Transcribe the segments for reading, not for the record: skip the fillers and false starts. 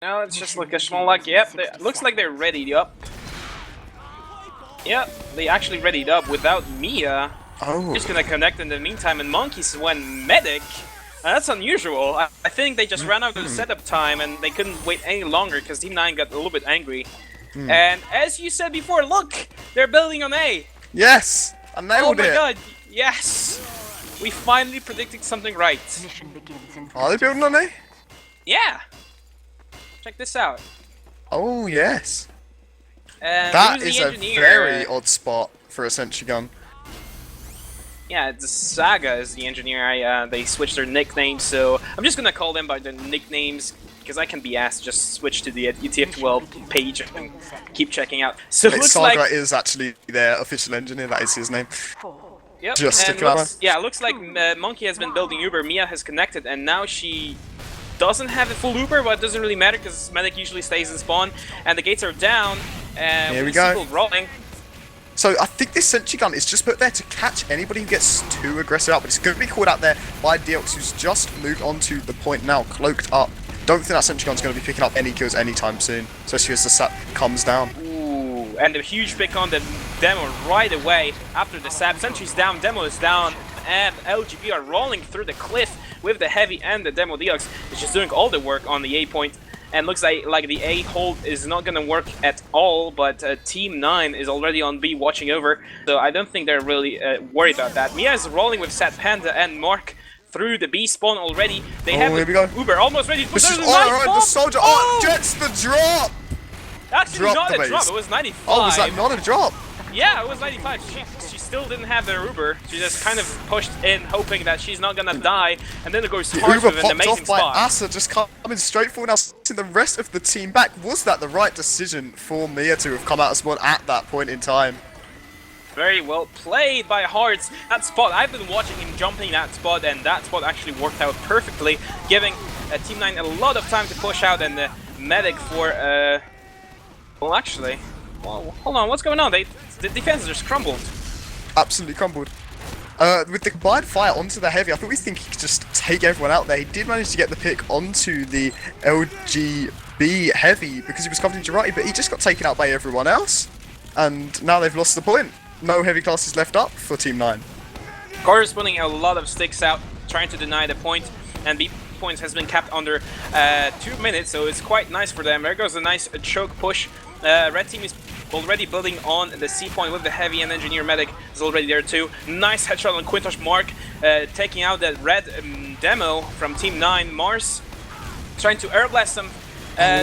Now it's just like a small like, yep, looks like they're readied up. Yep, they actually readied up without Mia. Oh. Just gonna connect in the meantime, and Monkeys went medic. That's unusual. I think they just ran out of setup time and they couldn't wait any longer because Team 9 got a little bit angry. And as you said before, look! They're building on A! Yes! I nailed it! Oh my god, yes! We finally predicted something right. Are they building on A? Yeah! Check this out. Oh, yes. That is a very odd spot for a sentry gun. Yeah, the Saga is the engineer. They switched their nicknames, so I'm just gonna call them by their nicknames because I can be asked to just switch to the ETF2L page and keep checking out. So it looks Saga like is actually their official engineer. That is his name. Yep. Just and looks like Monkey has been building Uber. Mia has connected, and now she doesn't have a full Uber, but it doesn't really matter because Medic usually stays in spawn, and the gates are down. And here we go. Rolling. So I think this sentry gun is just put there to catch anybody who gets too aggressive out, but it's going to be called out there by Deox, who's just moved onto the point now, cloaked up. Don't think that sentry gun's going to be picking up any kills anytime soon, especially as the sap comes down. Ooh, and a huge pick on the demo right away after the sap. Sentry's down, demo is down, and LGB are rolling through the cliff with the heavy and the demo. Deox is just doing all the work on the A point. And looks like the A hold is not going to work at all, but Team 9 is already on B watching over, so I don't think they're really worried about that. Mia is rolling with Sat Panda and Mark through the B spawn already. They have Uber almost ready to put this is alright, the soldier gets the drop! Actually, not a drop, it was 95. Oh, was that not a drop? Yeah, it was 95. She still didn't have their Uber. She just kind of pushed in, hoping that she's not gonna die, and then it goes hard with an amazing spot. Off by Asa, just coming straight forward now, sending the rest of the team back. Was that the right decision for Mia to have come out of spawn at that point in time? Very well played by Hearts. That spot, I've been watching him jumping that spot, and that spot actually worked out perfectly, giving Team 9 a lot of time to push out, and the medic for, well actually, well, hold on, what's going on? The defense just crumbled. Absolutely crumbled. With the combined fire onto the heavy, I thought we think he could just take everyone out there. He did manage to get the pick onto the LGB heavy because he was covered in Jakowaty, but he just got taken out by everyone else. And now they've lost the point. No heavy classes left up for Team 9. Corresponding a lot of sticks out, trying to deny the point, and B points has been capped under 2 minutes, so it's quite nice for them. There goes a nice choke push. Red team is already building on the C point with the heavy, and engineer medic is already there too. Nice headshot on Quintosh Mark, taking out that red demo from Team 9. Mars trying to air blast some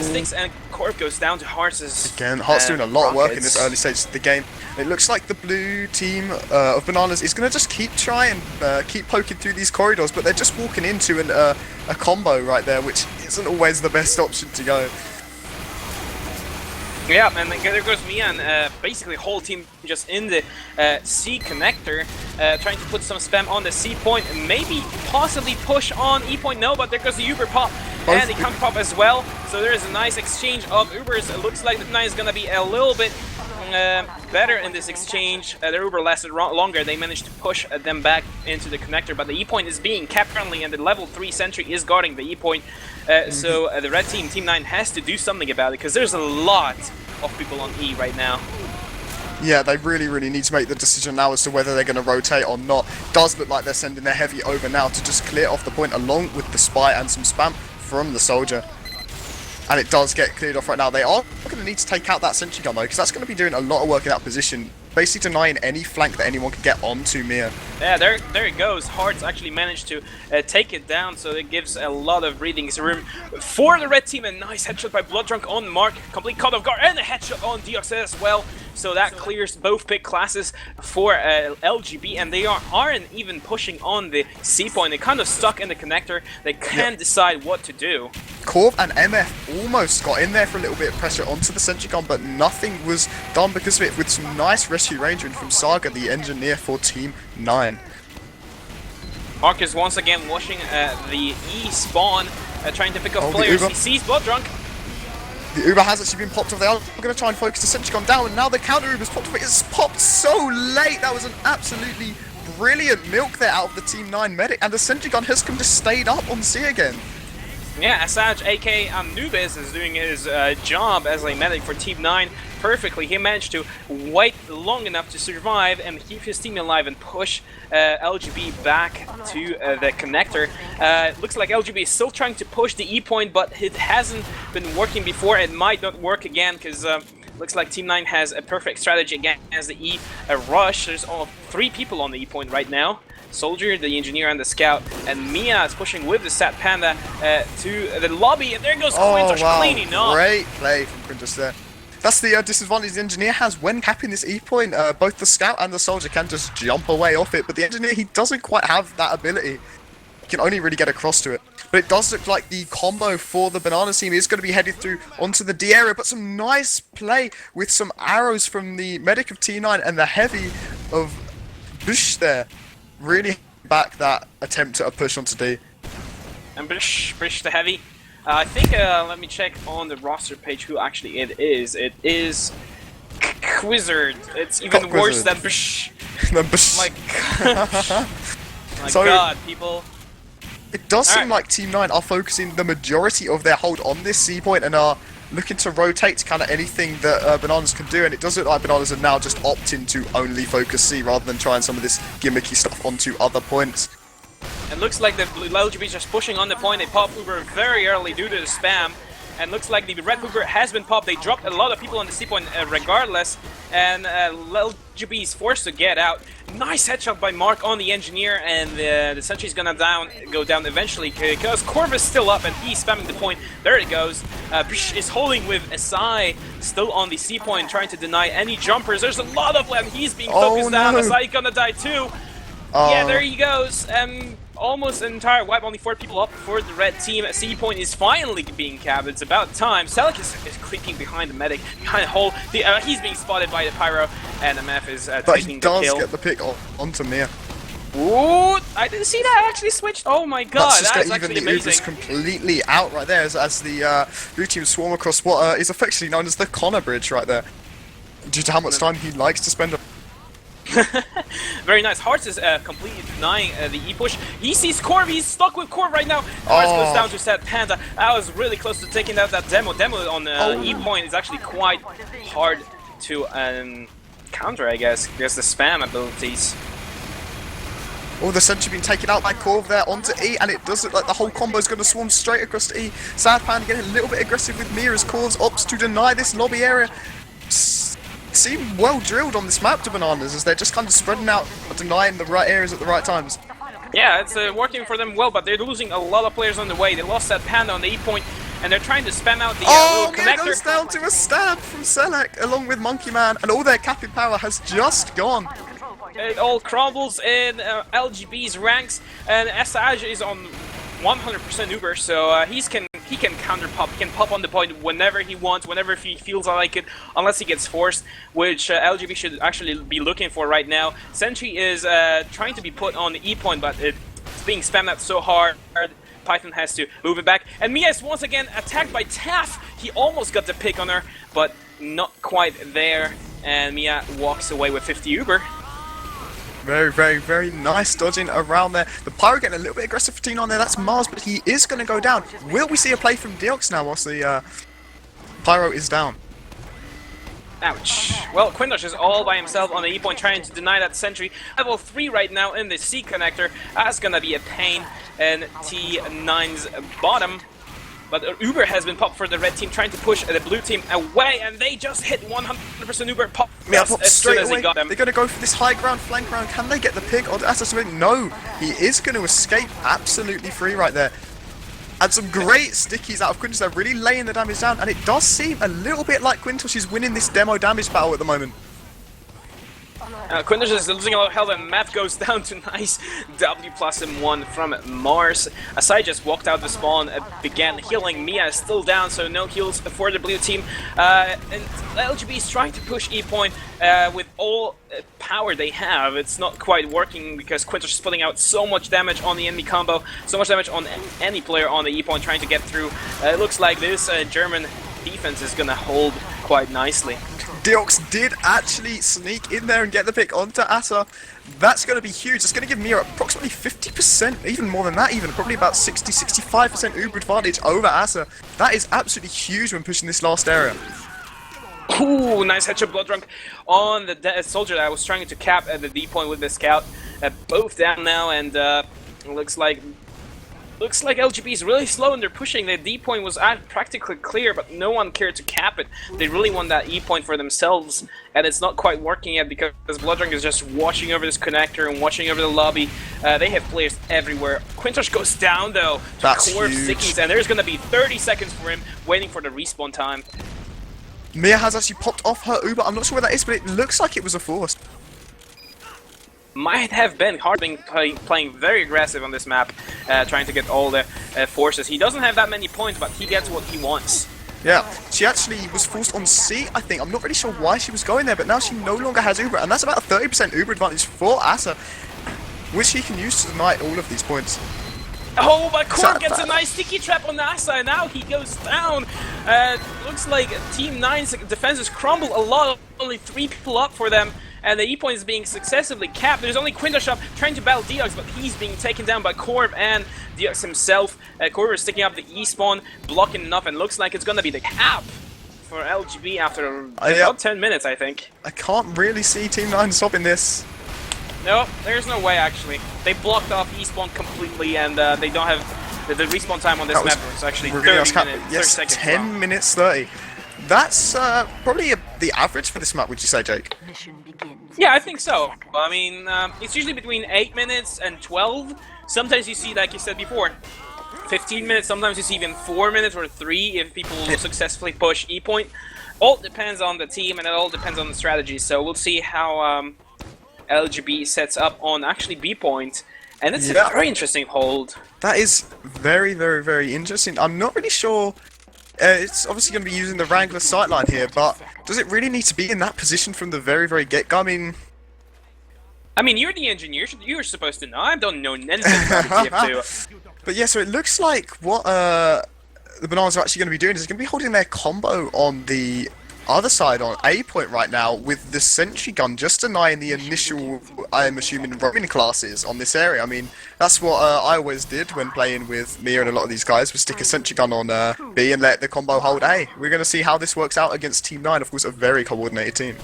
sticks, and Corp goes down to Hearts. Again, Hearts doing a lot of work in this early stage of the game. It looks like the blue team of Bananas is going to just keep trying, keep poking through these corridors, but they're just walking into a combo right there, which isn't always the best option to go. Yeah, and there goes Mia, and basically whole team just in the C connector, trying to put some spam on the C point, and maybe possibly push on E point. No, but there goes the Uber pop, and the counter pop as well. So there is a nice exchange of Ubers. It looks like the 9 is gonna be a little bit better in this exchange. Their Uber lasted longer. They managed to push them back into the connector, but the E point is being kept currently, and the level 3 sentry is guarding the E point. So the red team, Team 9, has to do something about it because there's a lot of people on E right now. Yeah, they really need to make the decision now as to whether they're going to rotate or not. Does look like they're sending their heavy over now to just clear off the point along with the spy and some spam from the soldier. And it does get cleared off right now. They are going to need to take out that sentry gun though, because that's going to be doing a lot of work in that position, basically denying any flank that anyone can get onto Mia. Yeah, there it goes. Hearts actually managed to take it down, so it gives a lot of breathing room for the red team. A nice headshot by Blooddrunk on Mark, complete cut off guard, and a headshot on Deox as well. So that clears both pick classes for LGB, and they aren't even pushing on the C point. They're kind of stuck in the connector. They can't decide what to do. Corv and MF almost got in there for a little bit of pressure onto the sentry gun, but nothing was done because of it, with some nice rescue ranging from Saga, the engineer for Team 9. Mark is once again watching the E spawn, trying to pick up players. He sees Blooddrunk. The Uber has actually been popped off. They are going to try and focus the sentry gun down, and now the counter Uber's popped off. It's popped so late. That was an absolutely brilliant milk there out of the Team 9 medic, and the sentry gun has come to stayed up on C again. Yeah, Asaj, aka Anubis, is doing his job as a medic for Team 9 perfectly. He managed to wait long enough to survive and keep his team alive and push LGB back to the connector. Looks like LGB is still trying to push the E point, but it hasn't been working before. It might not work again because looks like Team 9 has a perfect strategy against the E rush. There's all 3 people on the E point right now. Soldier, the engineer, and the scout, and Mia is pushing with the Sat Panda to the lobby, and there goes Quintosh cleaning up. Great play from Quintosh there. That's the disadvantage the engineer has when capping this E point. Both the scout and the soldier can just jump away off it, but the engineer, he doesn't quite have that ability. He can only really get across to it. But it does look like the combo for the Banana team is going to be headed through onto the D area, but some nice play with some arrows from the medic of T9 and the heavy of Bush there. Really back that attempt at a push onto D. And Bush the heavy. I think, let me check on the roster page who actually it is. It is Quizzard. It's even worse than Bush. My god, people. It does seem like Team 9 are focusing the majority of their hold on this C point and are looking to rotate kind of anything that Bananas can do, and it does look like Bananas are now just opting to only focus C rather than trying some of this gimmicky stuff onto other points. It looks like the LGB is just pushing on the point. They pop Uber very early due to the spam, and looks like the red Uber has been popped. They dropped a lot of people on the C point regardless, and LGB is forced to get out. Nice headshot by Mark on the engineer, and the sentry's gonna go down eventually because Corv is still up and he's spamming the point. There it goes. Bish is holding with Asai still on the C point, trying to deny any jumpers. There's a lot of them. He's being focused down. Asai gonna die too. Yeah, there he goes. Almost an entire wipe, only 4 people up for the red team. C point is finally being capped. It's about time. Selek is creeping behind the medic, behind the hole. He's being spotted by the pyro, and MF is taking the kill. But he does get the pick onto Mia. Ooh, I didn't see that actually switched. Oh my god, that's actually amazing. Uber's completely out right there as the blue team swarm across what is affectionately known as the Connor Bridge right there. Due to how much time he likes to spend. Very nice. Hearts is completely denying the E-push. He sees Corv. He's stuck with Corv right now. Hearts goes down to Sat Panda. I was really close to taking out that demo. Demo on E-point is actually quite hard to counter, I guess, because the spam abilities. Oh, the sentry being taken out by Corv there onto E, and it does look like the whole combo is going to swarm straight across to E. Sat Panda getting a little bit aggressive with Mia as Corv's opts to deny this lobby area. Seem well drilled on this map to Bananas as they're just kind of spreading out, denying the right areas at the right times. Yeah, it's working for them well, but they're losing a lot of players on the way. They lost that Panda on the E point, and they're trying to spam out the little connector. Goes down to a stab from Selek along with Monkey Man, and all their capping power has just gone. It all crumbles in LGB's ranks, and Asaj is on 100% Uber, so he can counter pop. He can pop on the point whenever he wants, whenever he feels like it, unless he gets forced, which LGB should actually be looking for right now. Sentry is trying to be put on the E point, but it's being spammed out so hard. Python has to move it back, and Mia is once again attacked by Taff. He almost got the pick on her, but not quite there, and Mia walks away with 50 Uber. Very, very, very nice dodging around there. The Pyro getting a little bit aggressive for T9 there. That's Mars, but he is going to go down. Will we see a play from Deox now whilst the Pyro is down? Ouch. Well, Quintosh is all by himself on the E point trying to deny that sentry. Level 3 right now in the C connector. That's going to be a pain in T9's bottom. But Uber has been popped for the red team, trying to push the blue team away, and they just hit 100% Uber pop. Yeah, pop as straight soon as away. he got them. They're going to go for this high ground, flank round. Can they get the pick? No, he is going to escape absolutely free right there. And some great stickies out of Quintosh. They're really laying the damage down, and it does seem a little bit like Quintosh is winning this demo damage battle at the moment. Quintosh is losing a lot of health, and Matt goes down to nice W+1 from Mars. Asai just walked out the spawn, began healing. Mia is still down, so no heals for the blue team. And LGB is trying to push E point with all power they have. It's not quite working because Quintosh is putting out so much damage on the enemy combo, so much damage on any player on the E point trying to get through. It looks like this German defense is gonna hold quite nicely. Deox did actually sneak in there and get the pick onto Asa. That's going to be huge. It's going to give Mia approximately 50%, even more than that even, probably about 60-65% Uber advantage over Asa. That is absolutely huge when pushing this last area. Ooh, nice headshot blood drunk on the soldier that was trying to cap at the D point with the scout. Both down now, and looks like LGB is really slow and they're pushing. The D point was practically clear, but no one cared to cap it. They really want that E point for themselves, and it's not quite working yet because Bloodrunk is just watching over this connector and watching over the lobby. They have players everywhere. Quintosh goes down though to That's core huge. Stickies, and there's gonna be 30 seconds for him waiting for the respawn time. Mia has actually popped off her Uber. I'm not sure where that is, but it looks like it was a forced. Might have been hard being playing very aggressive on this map, trying to get all the forces. He doesn't have that many points, but he gets what he wants. Yeah, she actually was forced on C, I think. I'm not really sure why she was going there, but now she no longer has Uber, and that's about a 30% Uber advantage for Asa, which he can use to deny all of these points. Oh, but Korb gets a nice sticky trap on NASA, and now he goes down. Looks like Team 9's defenses crumble a lot, only 3 people up for them, and the E point is being successively capped. There's only Quintosh trying to battle Deox, but he's being taken down by Korb and Deox himself. Korb is sticking up the E spawn, blocking enough, and looks like it's gonna be the cap for LGB after about 10 minutes, I think. I can't really see Team 9 stopping this. No, there's no way actually. They blocked off E-spawn completely, and they don't have the respawn time on this map. It's actually really 30 minutes, 30 yes, seconds 10 long. minutes 30. That's probably the average for this map, would you say, Jake? Yeah, I think so. I mean, it's usually between 8 minutes and 12. Sometimes you see, like you said before, 15 minutes. Sometimes you see even 4 minutes or 3 if people successfully push E-point. All depends on the team, and it all depends on the strategy. So we'll see how LGB sets up on actually B point, and it's a very interesting hold. That is very, very, very interesting. I'm not really sure. It's obviously going to be using the Wrangler sightline here, but does it really need to be in that position from the very, very get-go? I mean, you're the engineer. You're supposed to know. I don't know anything about the TF2. But yeah, so it looks like what the Bananas are actually going to be doing is they're going to be holding their combo on the other side on A point right now with the sentry gun, just denying the initial, I'm assuming, roaming classes on this area. I mean, that's what I always did when playing with Mia and a lot of these guys, was stick a sentry gun on B and let the combo hold A. We're going to see how this works out against Team 9, of course, a very coordinated team.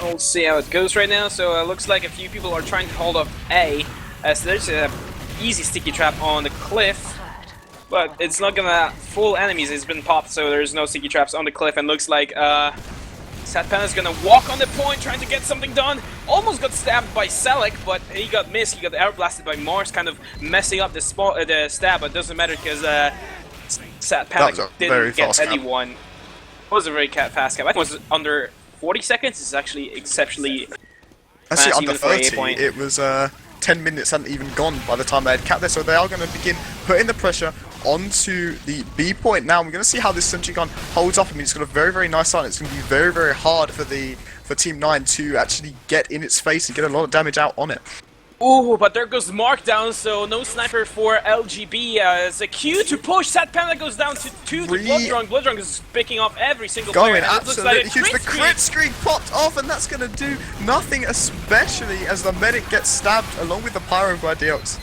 We'll see how it goes right now. So it looks like a few people are trying to hold off A. So there's a easy sticky trap on the cliff. But it's not gonna fool enemies. It's been popped, so there's no sticky traps on the cliff. And looks like Sad Panda's gonna walk on the point, trying to get something done. Almost got stabbed by Selec, but he got missed. He got air blasted by Mars, kind of messing up the stab. But it doesn't matter because Sad Panda didn't get anyone. It was a very fast cap. I think it was under 40 seconds. It's actually exceptionally fast, actually under even for 30. A point. It was 10 minutes hadn't even gone by the time they had capped there, so they are going to begin putting the pressure onto the B point. Now we're going to see how this sentry gun holds up. I mean, it's got a very, very nice sight. It's going to be very, very hard for Team 9 to actually get in its face and get a lot of damage out on it. Ooh, but there goes Mark down, so no sniper for LGB. It's a Q to push. Sad Panda goes down to 2 to Bloodrunk. Bloodrunk is picking off every single player. Going absolutely huge. The crit screen popped off, and that's going to do nothing, especially as the medic gets stabbed along with the pyro by Deox.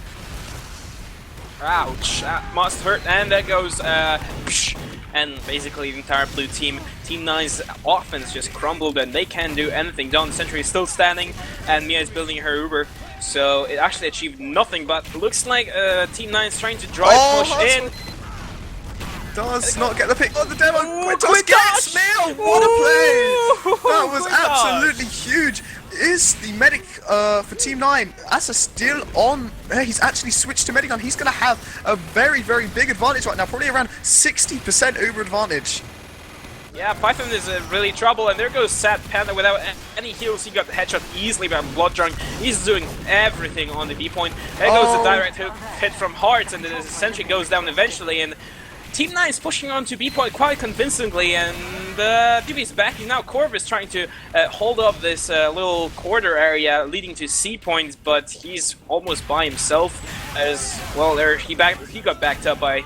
Ouch, that must hurt, and there goes and basically the entire blue team, Team 9's offense just crumbled, and they can't do anything. Dawn Sentry is still standing, and Mia is building her Uber, so it actually achieved nothing, but looks like Team 9 is trying to drive push in. Does not get the pick on the demo. Quintosh gets Mia! What a play! That was absolutely huge. Is the medic for Team 9, Asa, still on? He's actually switched to medic gun. He's going to have a very, very big advantage right now, probably around 60% Uber advantage. Yeah, Python is in really trouble, and there goes Sad Panda without any heals. He got headshot easily by Bloodrunk. He's doing everything on the B point. There goes the direct hit from Hearts, and the sentry goes down eventually, and Team 9 is pushing on to B point quite convincingly, and DB is backing now. Korb is trying to hold up this little corridor area leading to C point, but he's almost by himself. As well, he got backed up by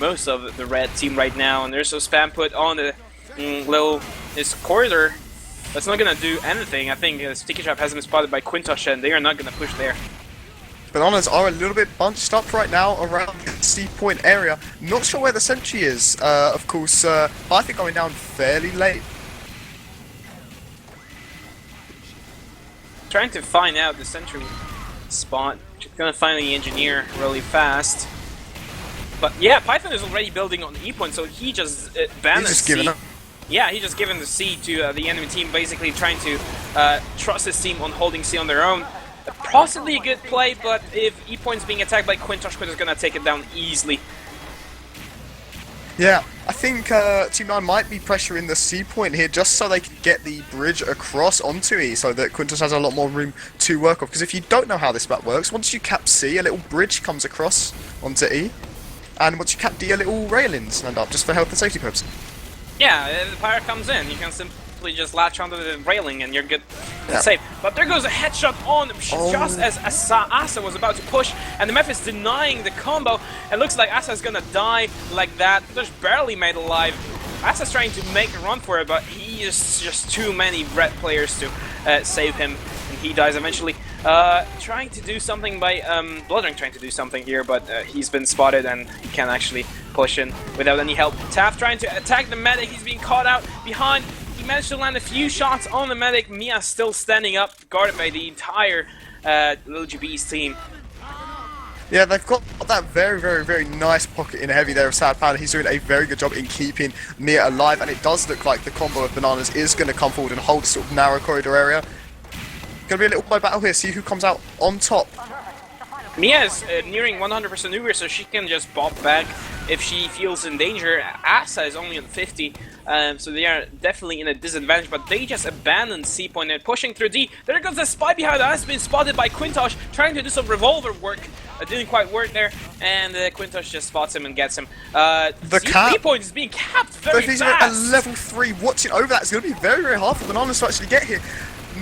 most of the red team right now, and there's a spam put on the Little is corridor. That's not gonna do anything. I think Sticky Trap has been spotted by Quintosh, and they are not gonna push there. Bananas are a little bit bunched up right now around the C point area. Not sure where the sentry is, of course. I think going down fairly late. Trying to find out the sentry spot. Just gonna find the engineer really fast. But yeah, Python is already building on E point, so he just banned He's just C. giving up. Yeah, he just given the C to the enemy team, basically trying to trust his team on holding C on their own. Possibly a good play, but if E point's being attacked by Quintosh, Quintosh is gonna take it down easily. Yeah, I think Team 9 might be pressuring the C point here just so they can get the bridge across onto E so that Quintus has a lot more room to work off. Because if you don't know how this map works, once you cap C, a little bridge comes across onto E. And once you cap D, a little railings stand up just for health and safety purposes. Yeah, the pyre comes in, you can simply just latch onto the railing and you're good and Yeah. safe. But there goes a headshot on just as Asa was about to push, and the Meph is denying the combo. It looks like Asa's gonna die like that. There's barely made alive. Asa's trying to make a run for it, but he is just too many red players to save him, and he dies eventually. Trying to do something by Bloodring trying to do something here, but he's been spotted and he can't actually push in without any help. Taft trying to attack the medic, he's being caught out behind. He managed to land a few shots on the medic. Mia still standing up, guarded by the entire Little GB's team. Yeah, they've got that very, very, very nice pocket in heavy there of Sad Panda. He's doing a very good job in keeping Mia alive, and it does look like the combo of Bananas is going to come forward and hold sort of narrow corridor area. Going to be a little by battle here, see who comes out on top. Mia is nearing 100% Uber, so she can just bop back if she feels in danger. Asa is only on 50, so they are definitely in a disadvantage, but they just abandoned C point and pushing through D. There goes the spy behind us, been spotted by Quintosh, trying to do some revolver work. Didn't quite work there, and Quintosh just spots him and gets him. The cap. C point is being capped very But if he's fast. a level 3 watching over that, it's going to be very, very hard for Bananas to actually get here.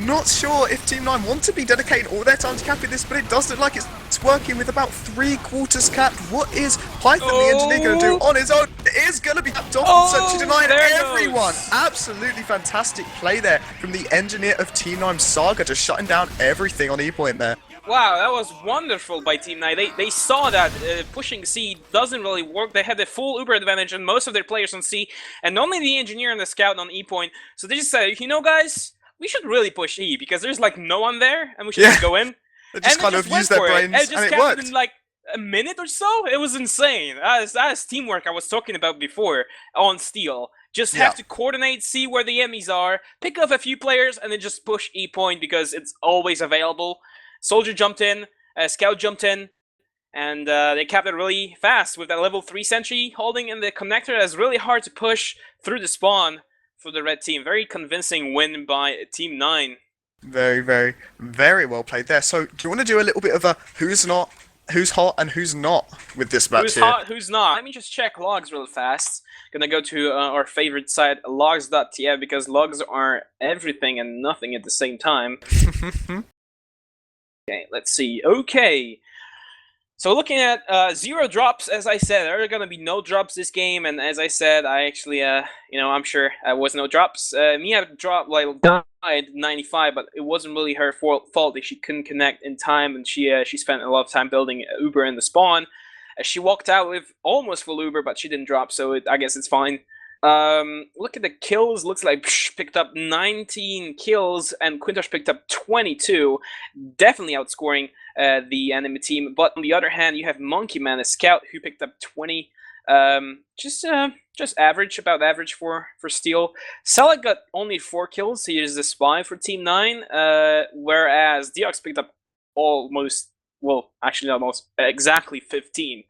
Not sure if Team 9 want to be dedicating all their time to capping this, but it does look like it's working with about 3/4 capped. What is Python, the engineer, going to do on his own? It is going to be capped off, so to deny everyone. Absolutely fantastic play there from the engineer of Team 9 Saga, just shutting down everything on E point there. Wow, that was wonderful by Team 9. They saw that pushing C doesn't really work. They had the full Uber advantage and most of their players on C, and only the engineer and the scout on E point. So they just said, you know guys, we should really push E, because there's like no one there, and we should just go in. They just kind of used their brains, and it kept worked. in like a minute or so. It was insane. That is teamwork I was talking about before on Steel. Just have to coordinate, see where the enemies are, pick up a few players, and then just push E point because it's always available. Soldier jumped in, Scout jumped in, and they capped it really fast with that level 3 sentry holding in the connector. That's really hard to push through the spawn for the red team. Very convincing win by Team 9. Very, very, very well played there. So, do you want to do a little bit of a who's hot and who's not with this match Who's here? hot, who's not? Let me just check logs real fast. Gonna go to our favorite site, logs.tf, because logs are everything and nothing at the same time. Okay, let's see. Okay. So looking at 0 drops, as I said, there are going to be no drops this game, and as I said, I actually, I'm sure there was no drops. Mia dropped, like, died 95, but it wasn't really her fault that she couldn't connect in time, and she spent a lot of time building Uber in the spawn. She walked out with almost full Uber, but she didn't drop, so I guess it's fine. Look at the kills. Looks like Psh picked up 19 kills and Quintosh picked up 22. Definitely outscoring the enemy team. But on the other hand, you have Monkey Man, a scout, who picked up 20. Just average, about average for Steel. Selleck got only 4 kills. He is the spy for Team 9. Whereas Deox picked up almost, well, actually almost exactly 15.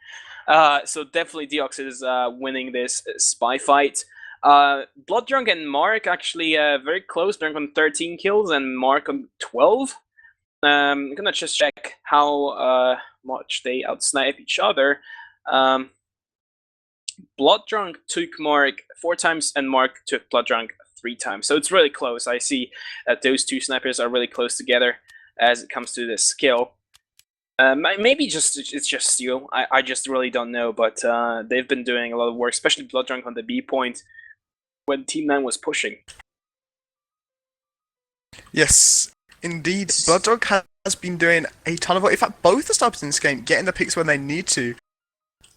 So definitely Deox is winning this spy fight. Blooddrunk and Mark actually very close. Drunk on 13 kills and Mark on 12. I'm gonna just check how much they outsnipe each other. Blooddrunk took Mark 4 times and Mark took Blooddrunk 3 times. So it's really close. I see that those 2 snipers are really close together as it comes to this skill. Maybe it's just Steel. I just really don't know, but they've been doing a lot of work, especially Blooddrunk on the B point. when Team 9 was pushing. Yes, indeed. Blooddog has been doing a ton of work. In fact, both the subs in this game getting the picks when they need to.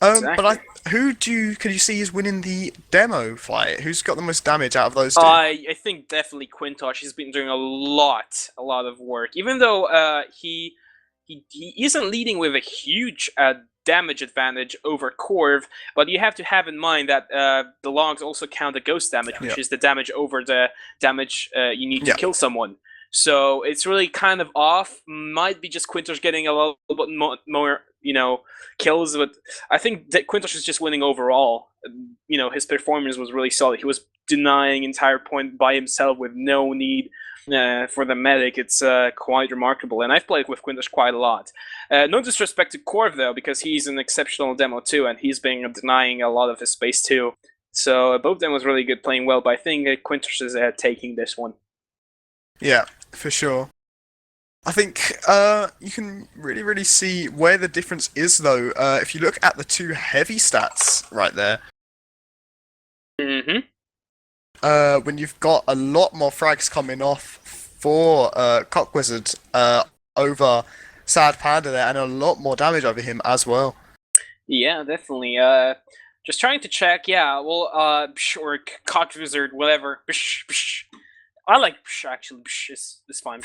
Exactly. But could you see is winning the demo fight? Who's got the most damage out of those two? I think definitely Quintosh. He's been doing a lot of work. Even though he isn't leading with a huge damage advantage over Corv, but you have to have in mind that the logs also count the ghost damage, which is the damage over the damage you need to kill someone. So it's really kind of off. Might be just Quintosh getting a little bit more kills, but I think that Quintosh is just winning overall. His performance was really solid. He was denying entire point by himself with no need for the medic. It's quite remarkable, and I've played with Quintosh quite a lot. No disrespect to Corv though, because he's an exceptional demo too, and he's been denying a lot of his space too. So both of them was really good, playing well, but I think Quintosh is taking this one. Yeah, for sure. I think you can really see where the difference is though. If you look at the two heavy stats right there. When you've got a lot more frags coming off for Cockwizard over Sad Panda there, and a lot more damage over him as well. Yeah, definitely. Just trying to check. Yeah, well, or Cockwizard, whatever. I like actually. It's fine.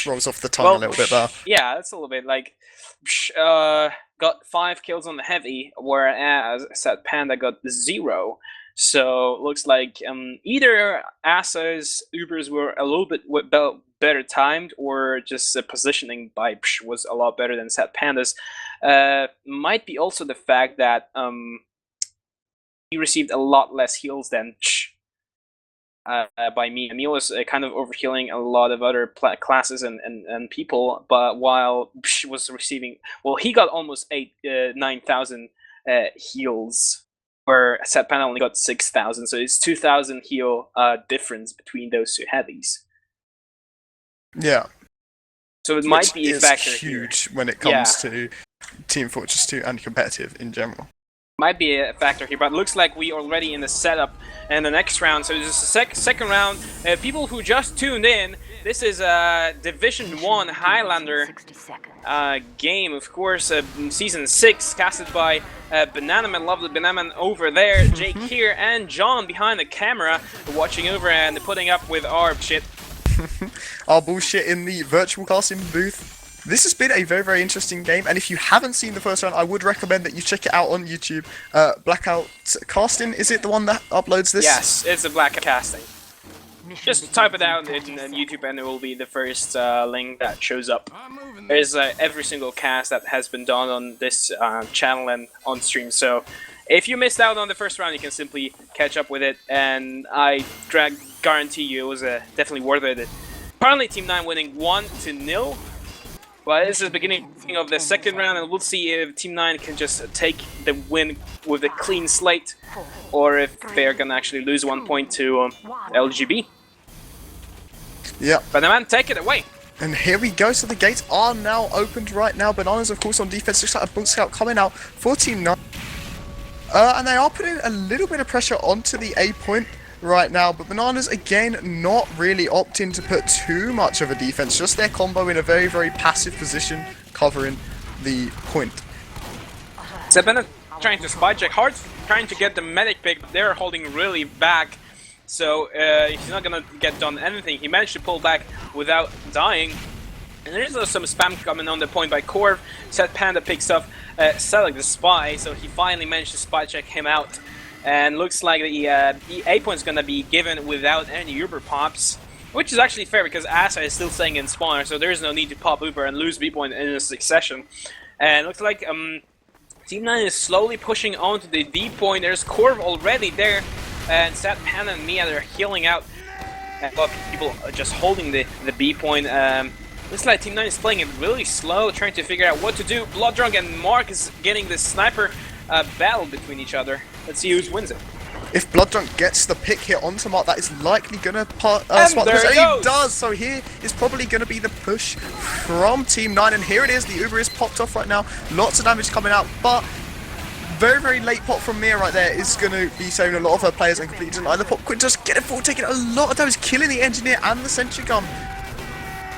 Rolls off the tongue a little bit there. Yeah, that's a little bit like. Got 5 kills on the heavy, whereas Sad Panda got 0. So looks like either Asa's Ubers were a little bit better timed, or just positioning by was a lot better than Sad Panda's. Might be also the fact that he received a lot less heals than by me. Emil was kind of overhealing a lot of other classes and people, but while was receiving, well, he got almost 9,000 heals, where Sad Panda only got 6,000, so it's 2,000 heal difference between those two heavies. Yeah. So it might be a factor huge when it comes to Team Fortress 2 and competitive in general. Might be a factor here, but it looks like we are already in the setup and the next round. So this is the second round. People who just tuned in, this is a Division 1 Highlander game, of course, Season 6, casted by Bananaman, lovely Bananaman over there, Jake here, and John behind the camera, watching over and putting up with our shit. Our bullshit in the virtual casting booth. This has been a very interesting game, and if you haven't seen the first round, I would recommend that you check it out on YouTube. Blackout Casting, is it the one that uploads this? Yes, it's a Blackout Casting. Just type it out in YouTube and it will be the first link that shows up. There's every single cast that has been done on this channel and on stream, so if you missed out on the first round, you can simply catch up with it, and I guarantee you it was definitely worth it. Apparently Team 9 winning 1-0. Well, this is the beginning of the second round, and we'll see if Team 9 can just take the win with a clean slate, or if they're gonna actually lose 1 point to LGB. Yeah. Bananaman, take it away! And here we go, so the gates are now opened right now. Bananas, of course, on defense. Looks like a Book Scout coming out for Team 9. And they are putting a little bit of pressure onto the A point right now, but Bananas again not really opting to put too much of a defense, just their combo in a very passive position covering the point. Bennett trying to spy check hard, trying to get the medic pick, but they're holding really back, so he's not gonna get done anything. He managed to pull back without dying, and there's also some spam coming on the point by Corv. Sad Panda picks up Selig the spy, so he finally managed to spy check him out. And looks like the A point is going to be given without any Uber pops, which is actually fair because Asa is still staying in spawner, so there's no need to pop Uber and lose B point in a succession. And looks like Team 9 is slowly pushing onto the D point. There's Corv already there, and Sad Panda and Mia, they're healing out. And a lot of people are just holding the B point. Looks like Team 9 is playing it really slow, trying to figure out what to do. Blooddrunk and Mark is getting the sniper battle between each other. Let's see who wins it. If Blooddrunk gets the pick here onto Mark, that is likely going to spot the push. He does, so here is probably going to be the push from Team 9, and here it is. The Uber is popped off right now. Lots of damage coming out, but very, very late pop from Mia right there is going to be saving a lot of her players and completely denying the pop. Quick, just get it forward, taking a lot of damage, killing the engineer and the sentry gun.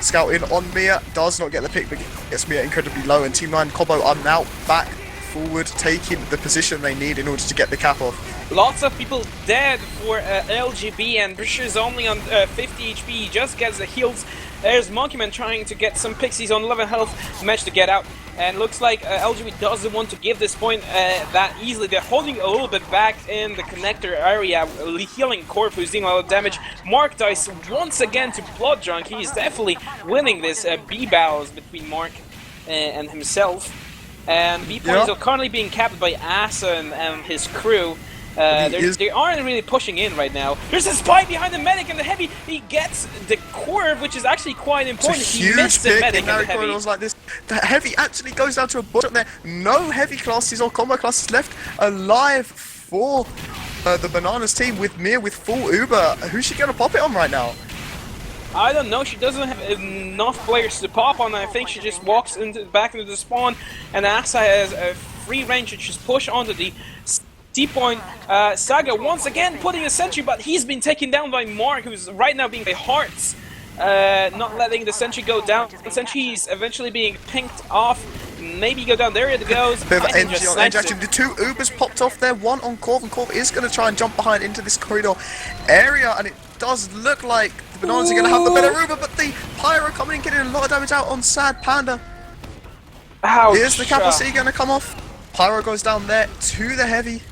Scout in on Mia, does not get the pick, but gets Mia incredibly low. And Team 9 Combo are now back forward, taking the position they need in order to get the cap off. Lots of people dead for LGB, and Brisher is only on 50 HP. He just gets the heals. There's Monkeyman trying to get some pixies on 11 health, managed to get out. And looks like LGB doesn't want to give this point that easily. They're holding a little bit back in the connector area, healing Corp, who's doing a lot of damage. Mark dies once again to Blood Drunk. He's definitely winning this B battles between Mark and himself. And B points are currently being capped by Asa and his crew. They aren't really pushing in right now. There's a spy behind the medic and the heavy. He gets the Corv, which is actually quite important. He missed the medic and the heavy. Like this. The heavy actually goes down to a bottom there. No heavy classes or combo classes left alive for the Bananas team with Mia with full Uber. Who's she going to pop it on right now? I don't know. She doesn't have enough players to pop on. I think she just walks back into the spawn, and Asa has a free range to just push onto the C-point. Saga once again putting a sentry, but he's been taken down by Mark, who's right now being by Hearts, not letting the sentry go down. The sentry is eventually being pinked off. Maybe go down. There it goes. Bit of an NG on action. The two Ubers popped off there. One on Corv, and Corv is going to try and jump behind into this corridor area, and it does look like the Bananas are going to have the better Uber, but the Pyro coming in, getting a lot of damage out on Sad Panda. Ouch. Here's the Kappa C going to come off. Pyro goes down there to the heavy.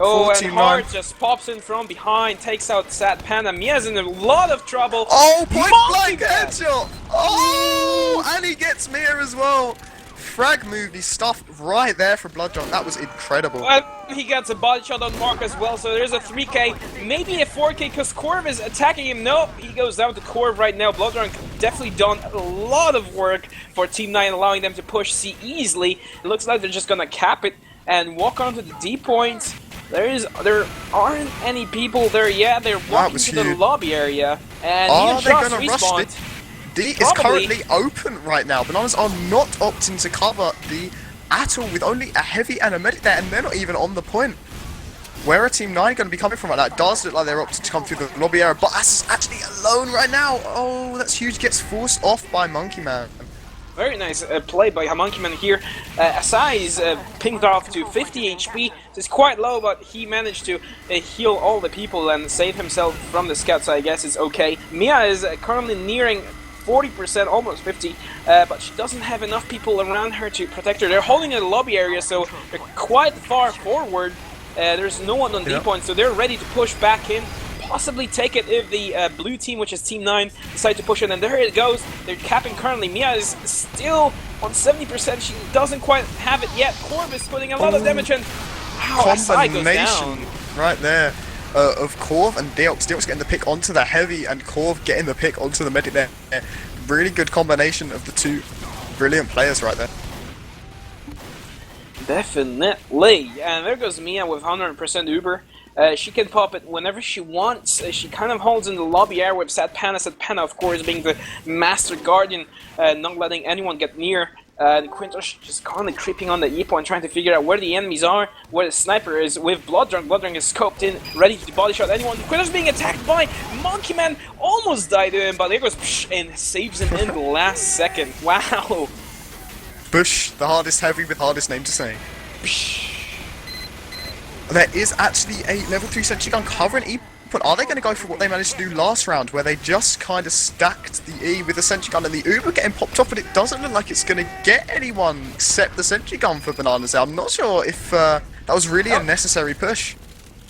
Oh, and Hart just pops in from behind, takes out Sad Panda. Mia's in a lot of trouble. Oh, point blank headshot! Oh, and he gets Mia as well. Frag movie stuff right there for Bloodjunk. That was incredible. Well, he gets a body shot on Mark as well, so there's a 3k, maybe a 4k, because Corv is attacking him. Nope, he goes down to Corv right now. Bloodjunk definitely done a lot of work for Team 9, allowing them to push C easily. It looks like they're just gonna cap it and walk onto the D points. There aren't any people there yet. They're walking to the lobby area, and are he they just gonna rush respawned. it? D is currently open right now. Bananas are not opting to cover D at all, with only a heavy and a medic there, and they're not even on the point. Where are Team 9 going to be coming from right now? It does look like they're opting to come through the lobby area, but Ass is actually alone right now. Oh, that's huge. Gets forced off by Monkeyman. Very nice play by Monkeyman here. Asai is pinged off to 50 HP. It's quite low, but he managed to heal all the people and save himself from the scout, so I guess it's okay. Mia is currently nearing 40%, almost 50, but she doesn't have enough people around her to protect her. They're holding in the lobby area, so they're quite far forward. There's no one on D point, so they're ready to push back in. Possibly take it if the blue team, which is Team 9, decide to push it, and there it goes. They're capping currently. Mia is still on 70%. She doesn't quite have it yet. Corv is putting a lot of damage, and combination right there of Corv and Deox. Deox getting the pick onto the heavy, and Corv getting the pick onto the medic there. Really good combination of the two brilliant players right there. Definitely. And there goes Mia with 100% Uber. She can pop it whenever she wants. She kind of holds in the lobby area with Sad Panda, of course, being the Master Guardian, not letting anyone get near. The Quintosh just currently creeping on the E point, trying to figure out where the enemies are, where the sniper is with Bloodrunk. Bloodrunk is scoped in, ready to body shot anyone. Quintosh being attacked by Monkeyman, almost died to him, but there goes Psh, and saves him in the last second. Wow. Bush, the hardest heavy with hardest name to say. Psh. There is actually a level 3 sentry gun covering E. But are they going to go for what they managed to do last round, where they just kind of stacked the E with the sentry gun and the Uber getting popped off, but it doesn't look like it's going to get anyone except the sentry gun for Bananas. I'm not sure if that was really a necessary push.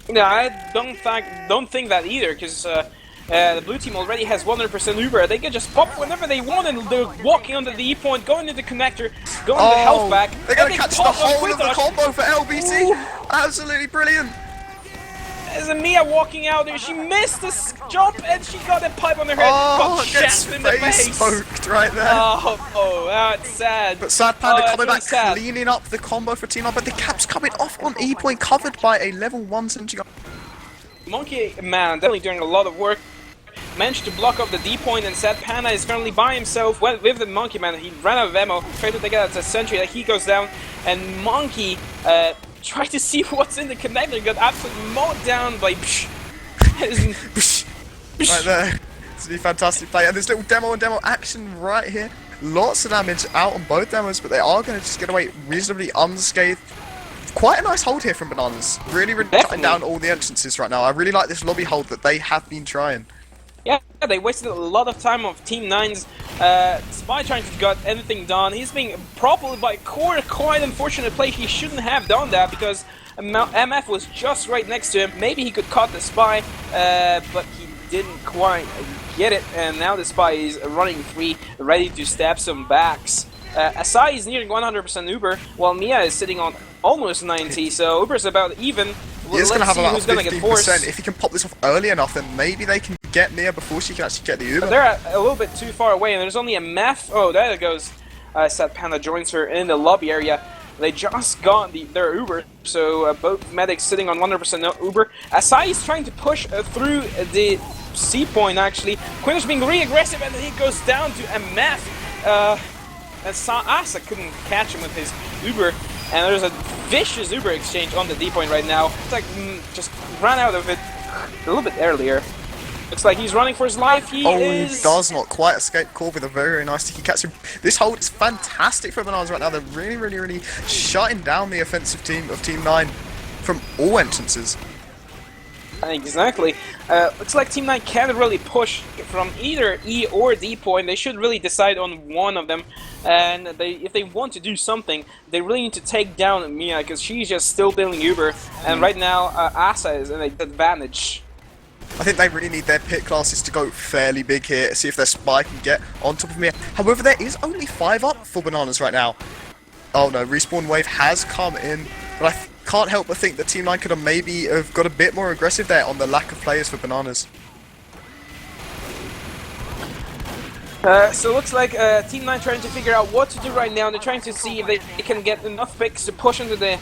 No, I don't think that either, because the blue team already has 100% Uber. They can just pop whenever they want, and they're walking onto the E point, going to the connector, going to the health back. They're going to catch the whole of the combo for LBC. Ooh. Absolutely brilliant. There's a Mia walking out there. She missed the jump, and she got a pipe on her head. Got gets in the face. Poked right there. Oh, that's sad. But Sad Panda coming really back, cleaning up the combo for Team 9, but the cap's coming off on E point, covered by a level 1 sentry gun. Monkeyman definitely doing a lot of work. Managed to block up the D point, and Sad Panda is currently by himself with the Monkeyman. He ran out of ammo, tried to take out the sentry, like he goes down, and Monkey try to see what's in the connector. Got absolutely mowed down by right there. It's a fantastic play, and this little demo and demo action right here. Lots of damage out on both demos, but they are going to just get away reasonably unscathed. Quite a nice hold here from Bananas. Really cutting down all the entrances right now. I really like this lobby hold that they have been trying. Yeah, they wasted a lot of time of Team 9's Spy trying to get anything done. He's being propelled by Core. Quite unfortunate play. He shouldn't have done that because MF was just right next to him. Maybe he could cut the Spy, but he didn't quite get it. And now the Spy is running free, ready to stab some backs. Asai is nearing 100% Uber, while Mia is sitting on almost 90, so Uber's about even. He's going to have about who's gonna get 15%. If he can pop this off early enough, then maybe they can get Mia before she can actually get the Uber. But they're a little bit too far away, and there's only a meth. Oh, there it goes. Sad Panda joins her in the lobby area. They just got their Uber, so both medics sitting on 100% Uber. Asai is trying to push through the C point, actually. Quinter's being really aggressive, and then he goes down to a meth. And Asa couldn't catch him with his Uber, and there's a vicious Uber exchange on the D point right now. It's like, just ran out of it a little bit earlier. Looks like he's running for his life. He does not quite escape Core with a very nice sticky catch. This hold is fantastic for Bananas right now. They're really shutting down the offensive team of Team 9 from all entrances. Exactly. Looks like Team 9 can't really push from either E or D point. They should really decide on one of them. And if they want to do something, they really need to take down Mia, because she's just still building Uber. And right now, Asa is at an advantage. I think they really need their pit classes to go fairly big here, see if their Spy can get on top of Mia. However, there is only 5 up for Bananas right now. Oh no, respawn wave has come in, but I can't help but think that Team 9 could have maybe have got a bit more aggressive there on the lack of players for Bananas. So it looks like Team 9 trying to figure out what to do right now. They're trying to see if they can get enough picks to push into the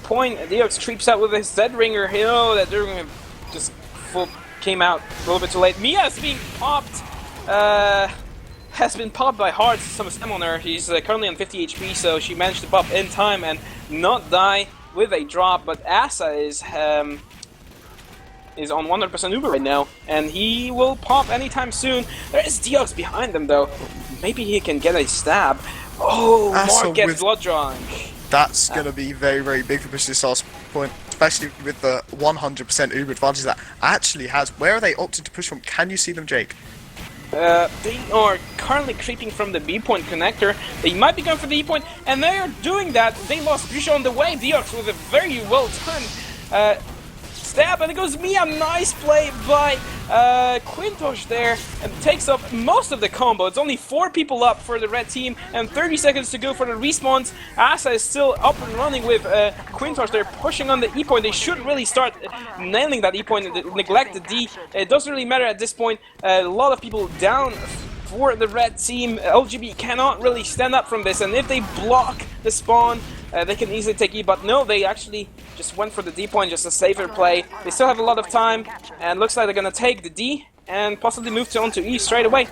point. Deox creeps out with his Z-Ringer. Oh, that Ringer just came out a little bit too late. Mia is being popped. Has been popped by Hearts, some stem on her. She's currently on 50 HP, so she managed to pop in time and not die with a drop. But Asa is on 100% Uber right now, and he will pop anytime soon. There is Deox behind them, though. Maybe he can get a stab. Oh, Mark gets blood drawing. That's going to be very big for pushing this last point, especially with the 100% Uber advantage that actually has. Where are they opting to push from? Can you see them, Jake? They are currently creeping from the B point connector. They might be going for the E point, and they are doing that. They lost Bisha on the way. Deox with a very well timed stab, and it goes Mia. Nice play by Quintosh there, and takes up most of the combo. It's only 4 people up for the red team, and 30 seconds to go for the respawns. Asa is still up and running with Quintosh. They're pushing on the E point. They should really start nailing that E point and neglect the D. It doesn't really matter at this point. A lot of people down for the red team. LGB cannot really stand up from this, and if they block the spawn, they can easily take E, but no, they actually just went for the D point, just a safer play. They still have a lot of time, and looks like they're gonna take the D and possibly move on to E straight away.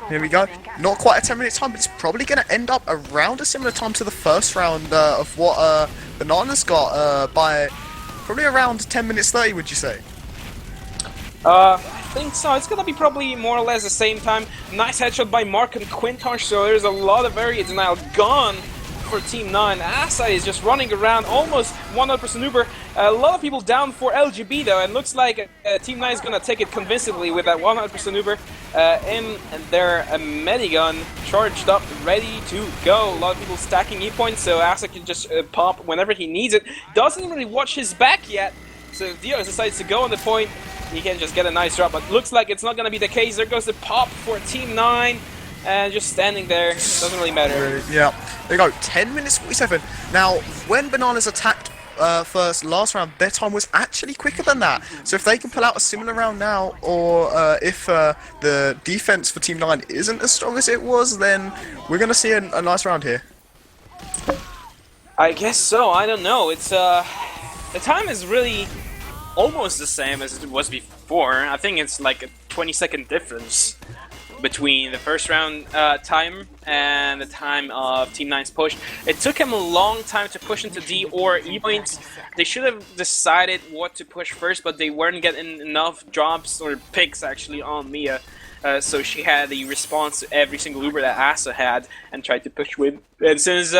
Here we go. Not quite a 10-minute time, but it's probably going to end up around a similar time to the first round of what Bananas got by probably around 10 minutes 30, would you say? I think so. It's gonna be probably more or less the same time. Nice headshot by Mark and Quintosh, so there's a lot of area denial gone for Team 9. Asa is just running around, almost 100% Uber. A lot of people down for LGB though, and looks like Team 9 is gonna take it convincingly with that 100% Uber in their Medigun charged up, ready to go. A lot of people stacking E points, so Asa can just pop whenever he needs it. Doesn't really watch his back yet, so if Dio decides to go on the point, he can just get a nice drop, but looks like it's not gonna be the case. There goes the pop for Team 9. And just standing there, doesn't really matter. Yeah, there you go, 10 minutes 47. Now, when Bananas attacked first last round, their time was actually quicker than that. So if they can pull out a similar round now, or if the defense for Team 9 isn't as strong as it was, then we're going to see a nice round here. I guess so, I don't know. It's the time is really almost the same as it was before. I think it's like a 20-second difference. between the first round time and the time of Team 9's push. It took him a long time to push into D or E points. They should have decided what to push first, but they weren't getting enough drops or picks actually on Mia. So she had the response to every single Uber that Asa had and tried to push with. And since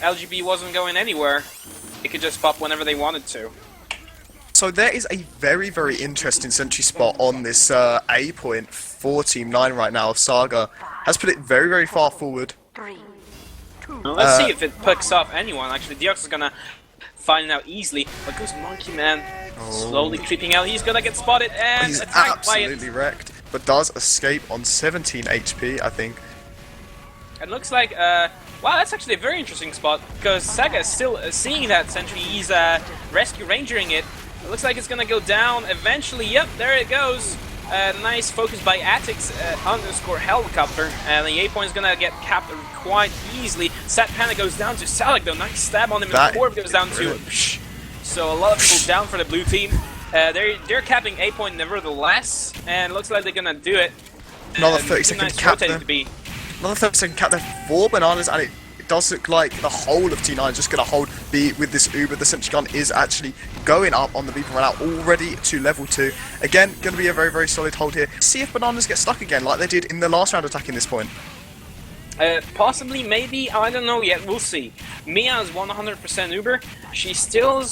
LGB wasn't going anywhere, they could just pop whenever they wanted to. So there is a very, very interesting sentry spot on this A point for Team 9 right now. Saga has put it very, very far forward. Well, let's see if it picks up anyone. Actually, Deox is gonna find it out easily. But goes Monkey Man slowly creeping out. He's gonna get spotted and He's attacked by it. absolutely wrecked, but does escape on 17 HP, I think. It looks like, wow, that's actually a very interesting spot, because Saga is still seeing that sentry. He's rescue rangering it. It looks like it's gonna go down eventually. Yep, there it goes. Nice focus by Atix underscore helicopter. And the A point is gonna get capped quite easily. Sat Panda goes down to Salak though. Nice stab on him, and the Corp goes down to. So a lot of people down for the blue team. They're capping A point nevertheless, and it looks like they're gonna do it. Another 30-second cap there. Another 30-second cap there for Bananas, and it does look like the whole of T9 is just going to hold B with this Uber. The sentry gun is actually going up on the B run out already to level 2. Again, going to be a very, very solid hold here. See if Bananas get stuck again like they did in the last round attacking this point. Possibly, maybe, I don't know yet, we'll see. Mia is 100% Uber. She still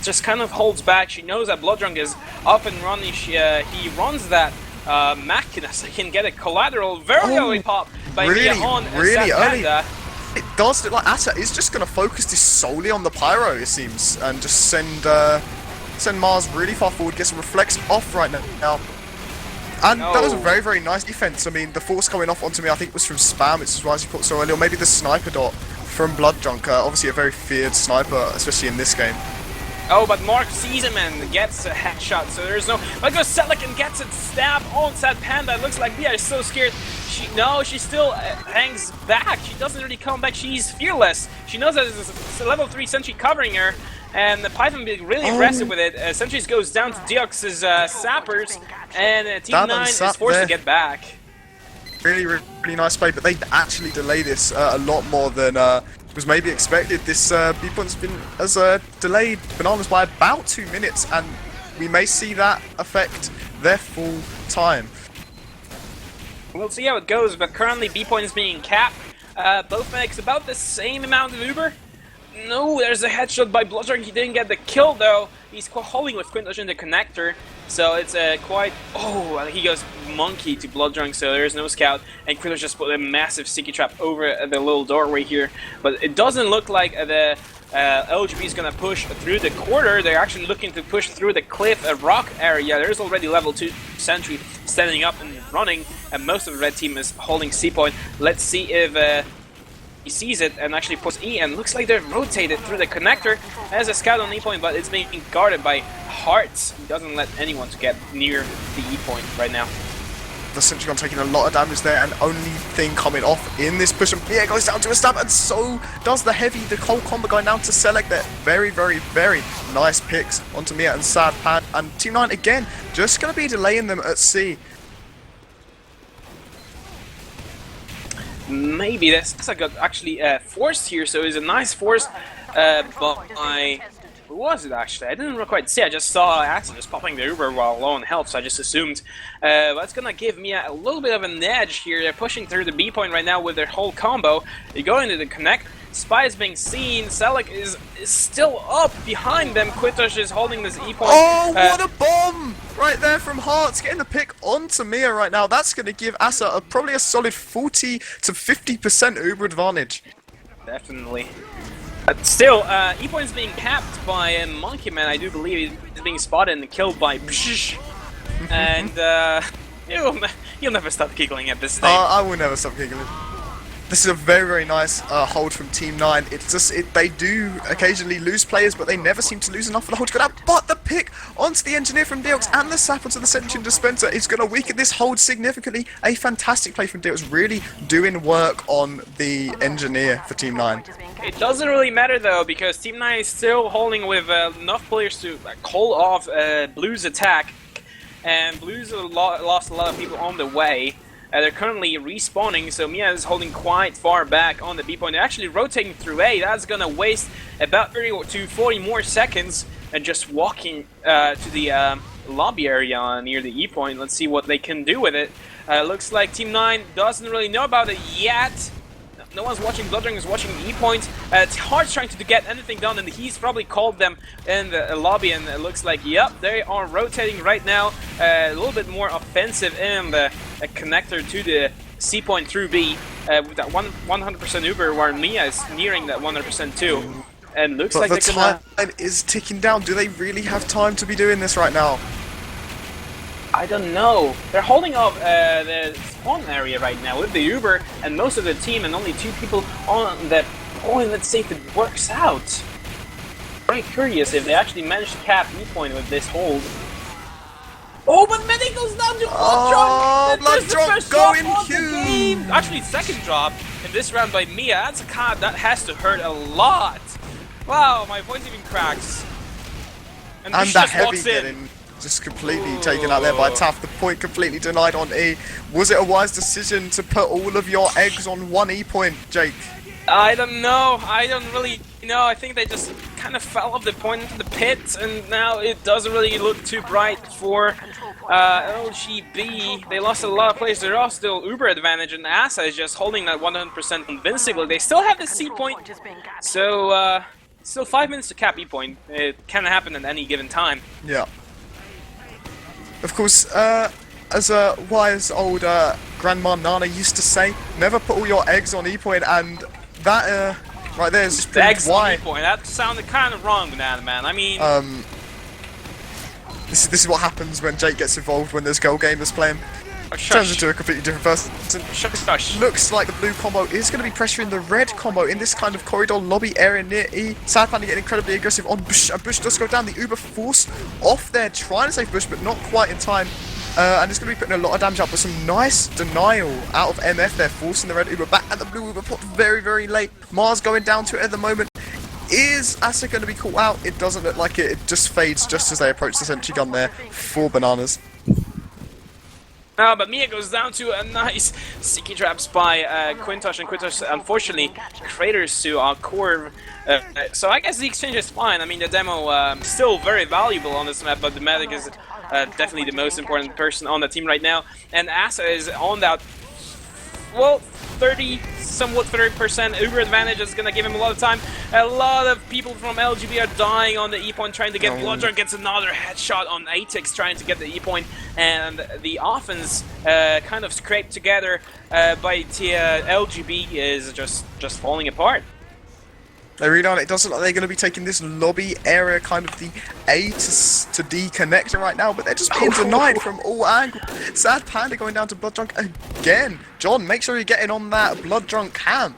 just kind of holds back. She knows that Bloodrunk is up and running. He runs that Machina so he can get a collateral very early pop by Mia on really early. Panda. It does look like Asa is just going to focus this solely on the Pyro, it seems, and just send Mars really far forward, gets a reflex off right now. And that was a very, very nice defense. I mean, the force coming off onto me, I think it was from Spam, which is why he caught so early, or maybe the sniper dot from Bloodrunk. Obviously a very feared sniper, especially in this game. Oh, but Mark sees him and gets a headshot, so there's no... But goes Selek and gets a stab on Sad Panda. It looks like Mia is so scared. She still hangs back. She doesn't really come back. She's fearless. She knows that there's a level 3 sentry covering her, and the Python being really aggressive with it. Sentries goes down to Deox's sappers, and Team 9 is forced to get back. Really, really nice play, but they actually delay this a lot more than was maybe expected. This B-point's been delayed Bananas by about 2 minutes, and we may see that affect their full time. We'll see how it goes, but currently B-point is being capped. Both makes about the same amount of Uber. No, there's a headshot by Bloodrunk. He didn't get the kill though. He's holding with Quintosh in the connector, so it's quite... Oh, he goes Monkey to Bloodrunk, so there's no scout, and Quintosh just put a massive sticky trap over the little doorway here. But it doesn't look like the LGB is gonna push through the quarter. They're actually looking to push through the cliff, a rock area. There's already level 2 sentry standing up and running, and most of the red team is holding C point. Let's see if he sees it and actually puts E, and looks like they're rotated through the connector. There's a scout on E point, but it's being guarded by Hearts. He doesn't let anyone to get near the E point right now. The sentry gun taking a lot of damage there, and only thing coming off in this push, and Pierre goes down to a stab, and so does the heavy. The whole combo going down to select that. Very, very, very nice picks onto Mia and Sad Pad, and Team 9 again just going to be delaying them at C. Maybe that's like actually forced here, so it's a nice force by... Who was it actually? I didn't quite see. I just saw Axel just popping the Uber while low on health, so I just assumed. That's gonna give me a little bit of an edge here. They're pushing through the B point right now with their whole combo. They go into the connect. Spy is being seen. Selek is still up behind them. Quintosh is holding this E point. Oh, what a bomb! Right there from Hearts, getting the pick onto Mia right now. That's going to give Asa probably a solid 40 to 50% Uber advantage. Definitely. But still, E point is being capped by Monkey Man. I do believe he's being spotted and killed by Psh. And you'll never stop giggling at this thing. I will never stop giggling. This is a very, very nice hold from Team 9. It's just, they do occasionally lose players, but they never seem to lose enough for the hold to go down. But the pick onto the Engineer from Deox and the sap onto the Sentient Dispenser is going to weaken this hold significantly. A fantastic play from Deox, really doing work on the Engineer for Team 9. It doesn't really matter though, because Team 9 is still holding with enough players to call off Blue's attack. and Blues lost a lot of people on the way. They're currently respawning, so Mia is holding quite far back on the B point. They're actually rotating through A. That's gonna waste about 30 to 40 more seconds and just walking to the lobby area near the E point. Let's see what they can do with it. Looks like Team 9 doesn't really know about it yet. No one's watching. Bloodring is watching the E point. Hard's trying to get anything done, and he's probably called them in the lobby, and it looks like, yep, they are rotating right now. A little bit more offensive in the connector to the C point through B with that 100% Uber, where Mia is nearing that 100% too. And looks like the they're gonna... time is ticking down. Do they really have time to be doing this right now? I don't know. They're holding off the spawn area right now with the Uber and most of the team, and only 2 people on the point. Let's see if it works out. Very curious if they actually manage to cap E point with this hold. Oh, but Medic goes down to Blood Drunk going huge. Actually, second drop in this round by Mia. That's a card that has to hurt a lot. Wow, my voice even cracks. And that heavy getting just completely taken out there by Taff. The point completely denied on E. Was it a wise decision to put all of your eggs on one E point, Jake? I don't know. I don't really know. I think they just kind of fell off the point into the pit, and now it doesn't really look too bright for LGB. They lost a lot of players. They're all still Uber advantage, and Asa is just holding that 100% invincible. They still have the C point, so still 5 minutes to cap E point. It can happen at any given time. Yeah. Of course, as a wise old Grandma Nana used to say, never put all your eggs on E point, and that right there is just eggs why. On E point. That sounded kind of wrong, Bananaman. I mean, this is what happens when Jake gets involved when there's girl gamers playing. Turns into a completely different person. Looks like the blue combo is going to be pressuring the red combo in this kind of corridor lobby area near E. Sad Panda getting incredibly aggressive on Bush, and Bush does go down. The Uber forced off there, trying to save Bush, but not quite in time. And it's going to be putting a lot of damage out, but some nice denial out of MF there, forcing the red Uber back, and the blue Uber popped very, very late. Mars going down to it at the moment. Is Asa going to be caught out? It doesn't look like it. It just fades just as they approach the sentry gun there for Bananas. But Mia goes down to a nice sticky traps by Quintosh, and Quintosh unfortunately craters to Corv. So I guess the exchange is fine. I mean, the demo still very valuable on this map, but the medic is definitely the most important person on the team right now. And Asa is on that, well, 30% Uber advantage is going to give him a lot of time. A lot of people from LGB are dying on the E point trying to get Bloodrun, gets another headshot on Atix trying to get the E point, and the offense kind of scraped together by LGB is just falling apart. They read on, it doesn't look like they're going to be taking this lobby area, kind of the A to D connector right now, but they're just being denied from all angles. Sad Panda going down to Blood Drunk again. John, make sure you're getting on that Blood Drunk cam.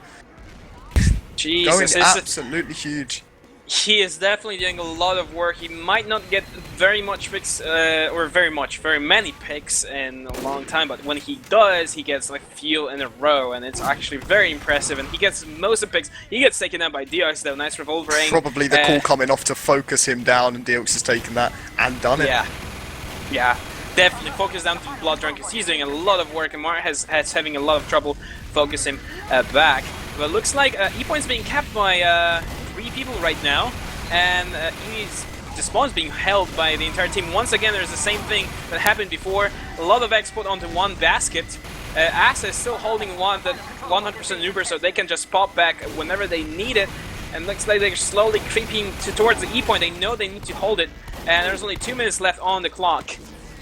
Jesus, going absolutely huge. He is definitely doing a lot of work. He might not get very much picks, or very many picks in a long time, but when he does, he gets like a few in a row, and it's actually very impressive, and he gets most of the picks. He gets taken down by Diox though, nice revolver aim. Probably the call coming off to focus him down, and Diox has taken that and done it. Yeah, definitely focus down to Blood Drunk, because he's doing a lot of work, and Mar has having a lot of trouble focusing back. But it looks like E-Point's being capped by 3 people right now, and the spawn's being held by the entire team. Once again, there's the same thing that happened before. A lot of eggs put onto one basket. Asa is still holding that 100% Uber, so they can just pop back whenever they need it. And looks like they're slowly creeping towards the E point. They know they need to hold it, and there's only 2 minutes left on the clock.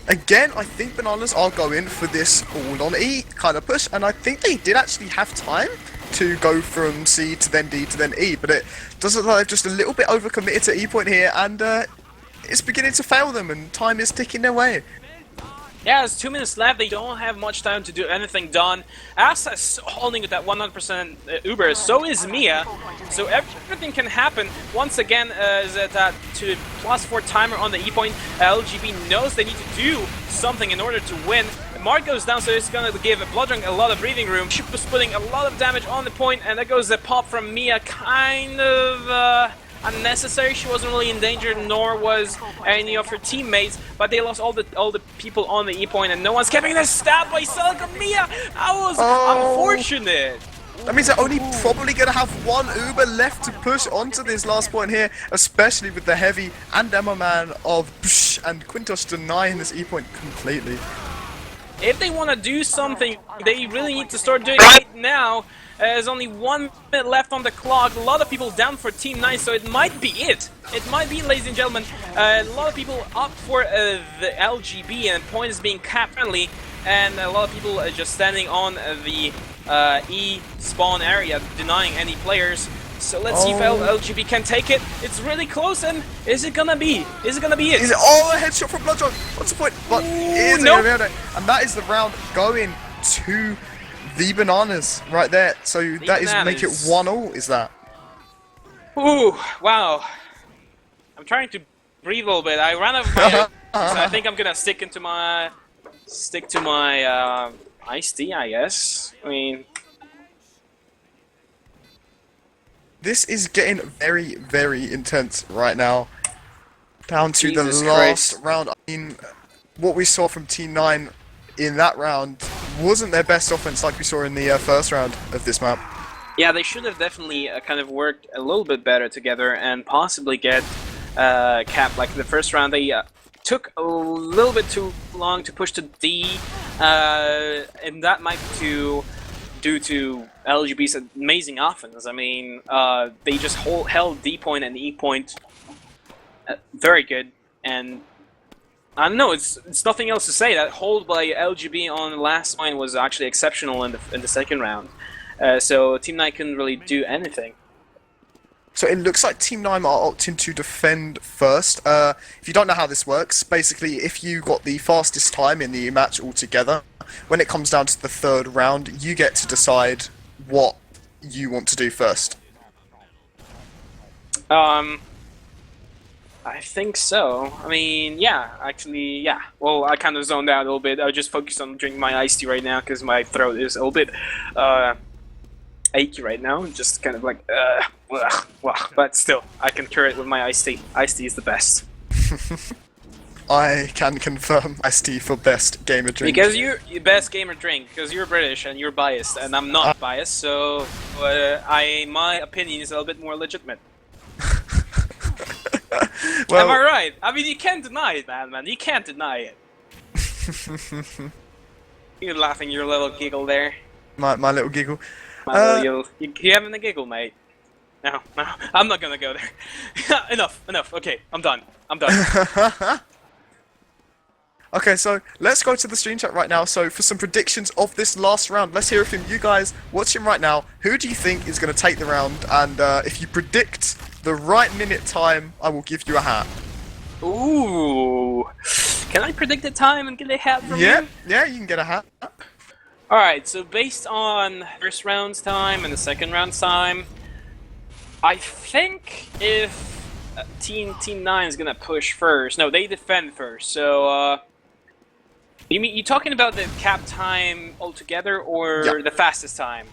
Again, I think Bananas are going for this all on E kind of push, and I think they did actually have time to go from C to then D to then E, but it does look like they've just a little bit overcommitted to E point here, and it's beginning to fail them, and time is ticking their way. Yeah, there's 2 minutes left. They don't have much time to do anything done. Asa's holding with that 100% Uber. So is Mia. So everything can happen. Once again, is that to +4 timer on the E point. LGB knows they need to do something in order to win. Mark goes down, so it's going to give Bloodrunk a lot of breathing room. Ship was putting a lot of damage on the point, and there goes the pop from Mia. Kind of unnecessary. She wasn't really in danger, nor was any of her teammates. But they lost all the people on the E point, and no one's getting this stab by Salgamia. That was unfortunate. That means they're only probably going to have one Uber left to push onto this last point here, especially with the Heavy and Bananaman of Psh and Quintos denying this E point completely. If they want to do something, they really need to start doing it right now. There's only 1 minute left on the clock. A lot of people down for Team 9, so it might be it. It might be, ladies and gentlemen. A lot of people up for the LGB, and point is being capped currently. And a lot of people are just standing on the E spawn area, denying any players. So let's see if LGB can take it. It's really close, and is it gonna be? Is it gonna be it? Is it? Oh, a headshot from Bloodshot. What's the point? But is it gonna be able to? And that is the round going to the Bananas right there. So that is make it 1-1. Is that? Ooh, wow. I'm trying to breathe a little bit. I ran out of my so I think I'm gonna stick to my iced tea, I guess. I mean, this is getting very, very intense right now. Down to Jesus the last Christ. round. I mean, what we saw from Team 9 in that round wasn't their best offense like we saw in the first round of this map. yeah, they should have definitely kind of worked a little bit better together and possibly get capped. Like the first round, they took a little bit too long to push to D, and that might be due to LGB's amazing offense. I mean, they just held D point and E point very good, and I don't know. It's nothing else to say. That hold by LGB on the last point was actually exceptional in the second round. So Team 9 couldn't really do anything. So it looks like Team 9 are opting to defend first. If you don't know how this works, basically if you got the fastest time in the match altogether, when it comes down to the third round, you get to decide what you want to do first. I think so. I mean, yeah, actually, yeah. Well, I kind of zoned out a little bit. I just focused on drinking my iced tea right now because my throat is a little bit achy right now. Just kind of like, but still, I can cure it with my iced tea. Iced tea is the best. I can confirm iced tea for best gamer drink. Because you're best gamer drink, because you're British and you're biased, and I'm not biased, so my opinion is a little bit more legitimate. Well, am I right? I mean, you can't deny it, man. You can't deny it. You're laughing your little giggle there. my little giggle. You having a giggle, mate? No, I'm not gonna go there. Enough. Okay, I'm done. Okay, so let's go to the stream chat right now. So for some predictions of this last round, let's hear it from you guys watching right now. Who do you think is going to take the round? And if you predict the right minute time, I will give you a hat. Ooh. Can I predict the time and get a hat from you? Yeah, you can get a hat. Alright, so based on first round's time and the second round's time, I think if Team 9 is gonna push first, no, they defend first, so you talking about the cap time altogether, or the fastest time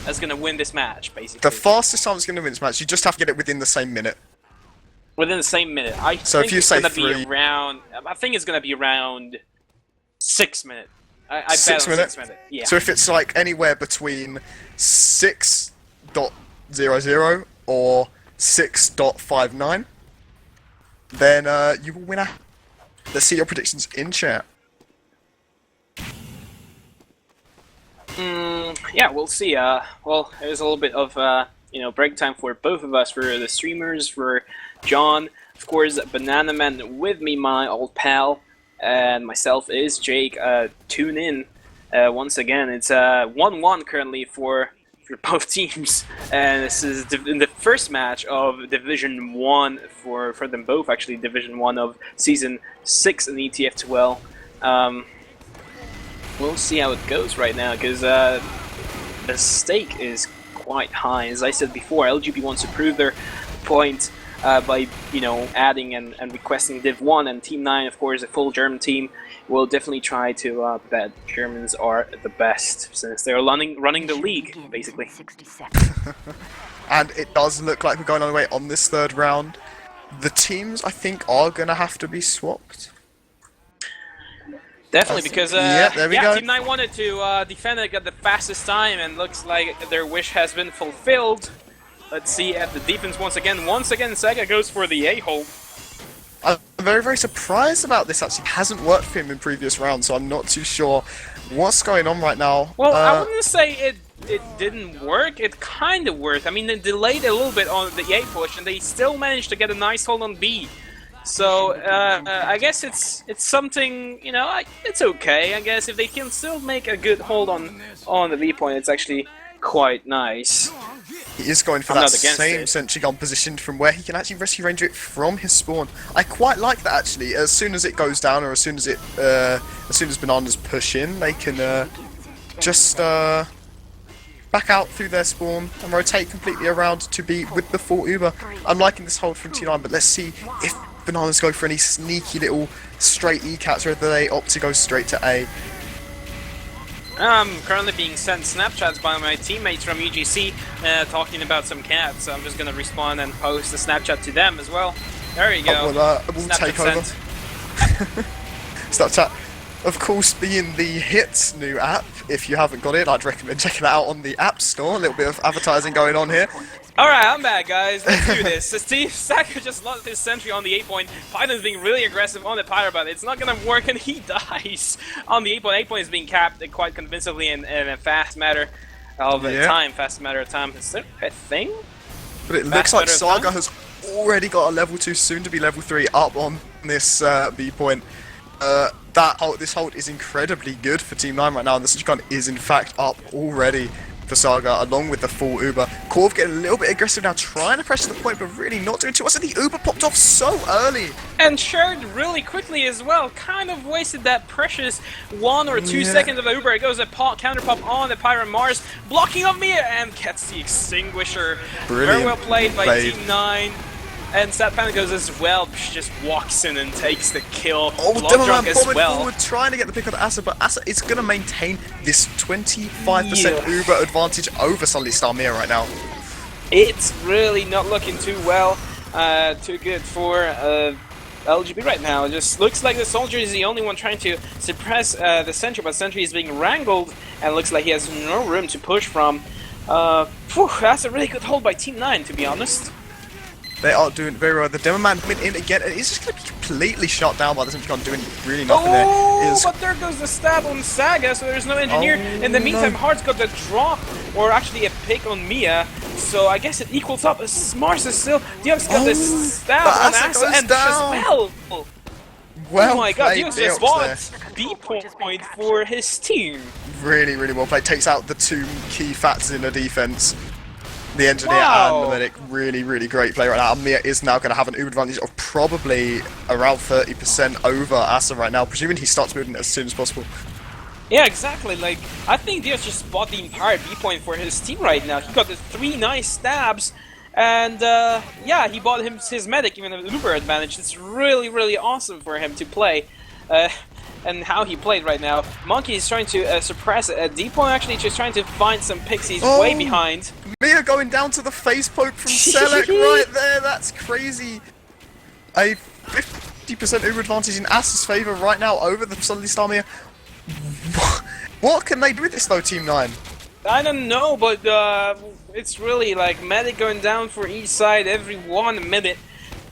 that's gonna win this match, basically? The fastest time that's gonna win this match, you just have to get it within the same minute. Within the same minute. I think it's gonna be around 6 minutes. I bet on 6 minutes. Yeah. So if it's like anywhere between 6.00 or 6.59, then you will win a... Let's see your predictions in chat. Yeah, we'll see. Well, there's a little bit of break time for both of us, for the streamers, for John, of course, Bananaman with me, my old pal, and myself is Jake. Tune in once again. It's 1-1 currently for both teams, and this is in the first match of Division 1 for them both, actually Division 1 of Season 6 in ETF2L. We'll see how it goes right now, because the stake is quite high. As I said before, LGB wants to prove their point by, you know, adding and requesting Div 1, and Team 9, of course, a full German team, will definitely try to bet Germans are the best, since they're running the league, basically. And it does look like we're going on the way on this third round. The teams, I think, are going to have to be swapped. Definitely, because there we go. Team 9 wanted to defend it at the fastest time, and looks like their wish has been fulfilled. Let's see at the defense once again. Once again, Saga goes for the A-hole. I'm very, very surprised about this, actually. It hasn't worked for him in previous rounds, so I'm not too sure what's going on right now. Well, I wouldn't say it didn't work. It kind of worked. I mean, they delayed a little bit on the A push, and they still managed to get a nice hold on B. So, I guess it's something, you know, it's okay, I guess. If they can still make a good hold on the B point, it's actually quite nice. He is going for that same sentry gun positioned from where he can actually rescue ranger it from his spawn. I quite like that, actually. As soon as it goes down, or as soon as Bananas push in, they can just back out through their spawn and rotate completely around to be with the full Uber. I'm liking this hold from T9, but let's see if Bananas go for any sneaky little straight E-cats, or whether they opt to go straight to A. I'm currently being sent Snapchats by my teammates from UGC talking about some cats, so I'm just gonna respond and post a Snapchat to them as well. There you go. We'll take over. Snapchat, of course, being the Hits new app. If you haven't got it, I'd recommend checking it out on the App Store. A little bit of advertising going on here. Alright, I'm back, guys. Let's do this. So Steve Saka just lost his sentry on the 8-point. Python's being really aggressive on the Pyro, but it's not gonna work, and he dies on the 8-point. 8-point is being capped quite convincingly in a fast matter of time. Fast matter of time. Is that a thing? But it looks like Saga has already got a level 2, soon to be level 3, up on this B point. This hold is incredibly good for Team 9 right now, and the sentry gun is in fact up already for Saga, along with the full Uber. Corv getting a little bit aggressive now, trying to pressure the point, but really not doing too much. And the Uber popped off so early. And shared really quickly as well. Kind of wasted that precious 1 or 2 seconds of the Uber. It goes a counter pop on the Pyro Mars, blocking of Mia, and gets the Extinguisher. Brilliant. Very well played by Team 9. And Sat Panic goes as well, just walks in and takes the kill. Oh, Bloodrunk as well. Forward, trying to get the pick on Asa, but Asa is going to maintain this 25% Uber advantage over Solid Star Mia right now. It's really not looking too well, too good for LGB right now. It just looks like the Soldier is the only one trying to suppress the Sentry, but Sentry is being wrangled, and looks like he has no room to push from. That's a really good hold by Team 9, to be honest. They are doing very well. The Demoman coming in again, and he's just going to be completely shot down by the Sentry Gun, doing really nothing there. But there goes the stab on Saga, so there's no engineer. In the meantime, Heart's got the drop, or actually a pick on Mia, so I guess it equals up. Mars is still, Diox got the stab on Axel, and as well. Oh my god, Diox just bought B point for his team. Really, really well played. Takes out the 2 key factors in the defense. The engineer and the medic, really, really great play right now. Mia is now going to have an Uber advantage of probably around 30% over Asa right now, presuming he starts moving as soon as possible. Yeah, exactly. Like, I think Diaz just bought the entire B point for his team right now. He got the 3 nice stabs, and yeah, he bought his medic, even an Uber advantage. It's really, really awesome for him to play. And how he played right now. Monkey is trying to suppress a D-point, actually just trying to find some picks. He's way behind. Mia going down to the face poke from Selec right there. That's crazy. A 50% Uber advantage in Asa's favour right now over the Solid Star Mia. What can they do with this though, Team 9? I don't know, but it's really like medic going down for each side every 1 minute.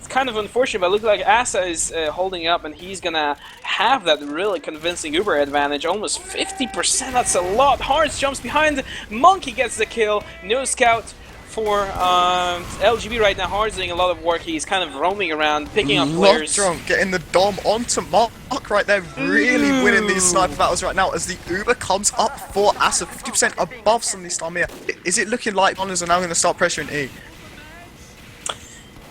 Kind of unfortunate, but it looks like Asa is holding up, and he's gonna have that really convincing Uber advantage, almost 50%. That's a lot. Hearts jumps behind, Monkey gets the kill. No scout for LGB right now. Hearts doing a lot of work. He's kind of roaming around, picking up players. Drunk getting the Dom onto Mark right there, really winning these sniper battles right now as the Uber comes up for Asa, 50% above Sunny Star Mia. Is it looking like Honors are now going to start pressuring E?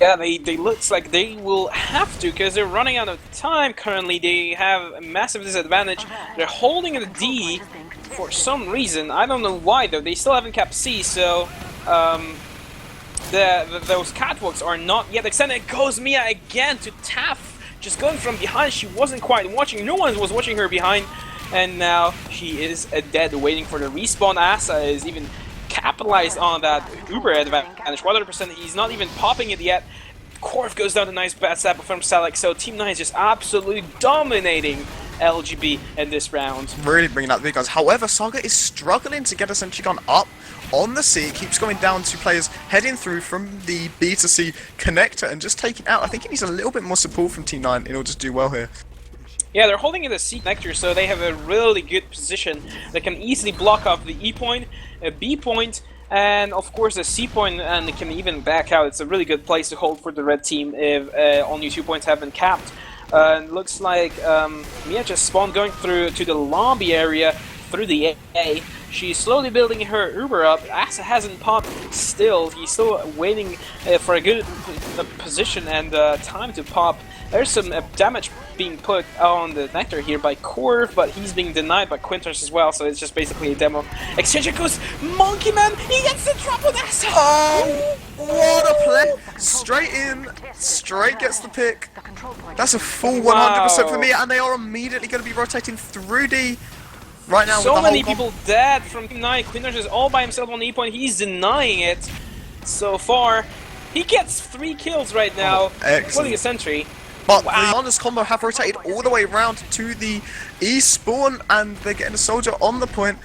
Yeah, they looks like they will have to, because they're running out of time currently. They have a massive disadvantage. They're holding the D for some reason. I don't know why, though. They still haven't capped C, so those catwalks are not yet extended. Goes Mia again to Taff, just going from behind. She wasn't quite watching. No one was watching her behind, and now she is dead, waiting for the respawn. Asa is even capitalized on that Uber advantage. 100%. He's not even popping it yet. Korf goes down to nice bad stab from Selec. So Team 9 is just absolutely dominating LGB in this round. Really bringing out the big guns. However, Saga is struggling to get a sentry gun up on the C. It keeps going down to players heading through from the B to C connector and just taking out. I think he needs a little bit more support from Team 9 in order to do well here. Yeah, they're holding in the C connector, so they have a really good position. They can easily block off the E point, B point, and of course the C point, and they can even back out. It's a really good place to hold for the red team if only 2 points have been capped. Looks like Mia just spawned going through to the lobby area through the A. She's slowly building her Uber up. Asa hasn't popped still. He's still waiting for a good position and time to pop. There's some damage being put on the Nectar here by Korf, but he's being denied by Quinters as well, so it's just basically a demo. Exchange goes Monkey Man! He gets the drop on Asa! Oh, what a play! Straight in, straight gets the pick. That's a full 100% for me, and they are immediately going to be rotating through D. Right now, so with the many whole people dead from Team 9. Quinters is all by himself on the E point. He's denying it so far. He gets 3 kills right now, pulling a sentry. But the Honors combo have rotated all the way around to the E spawn, and they're getting a soldier on the point.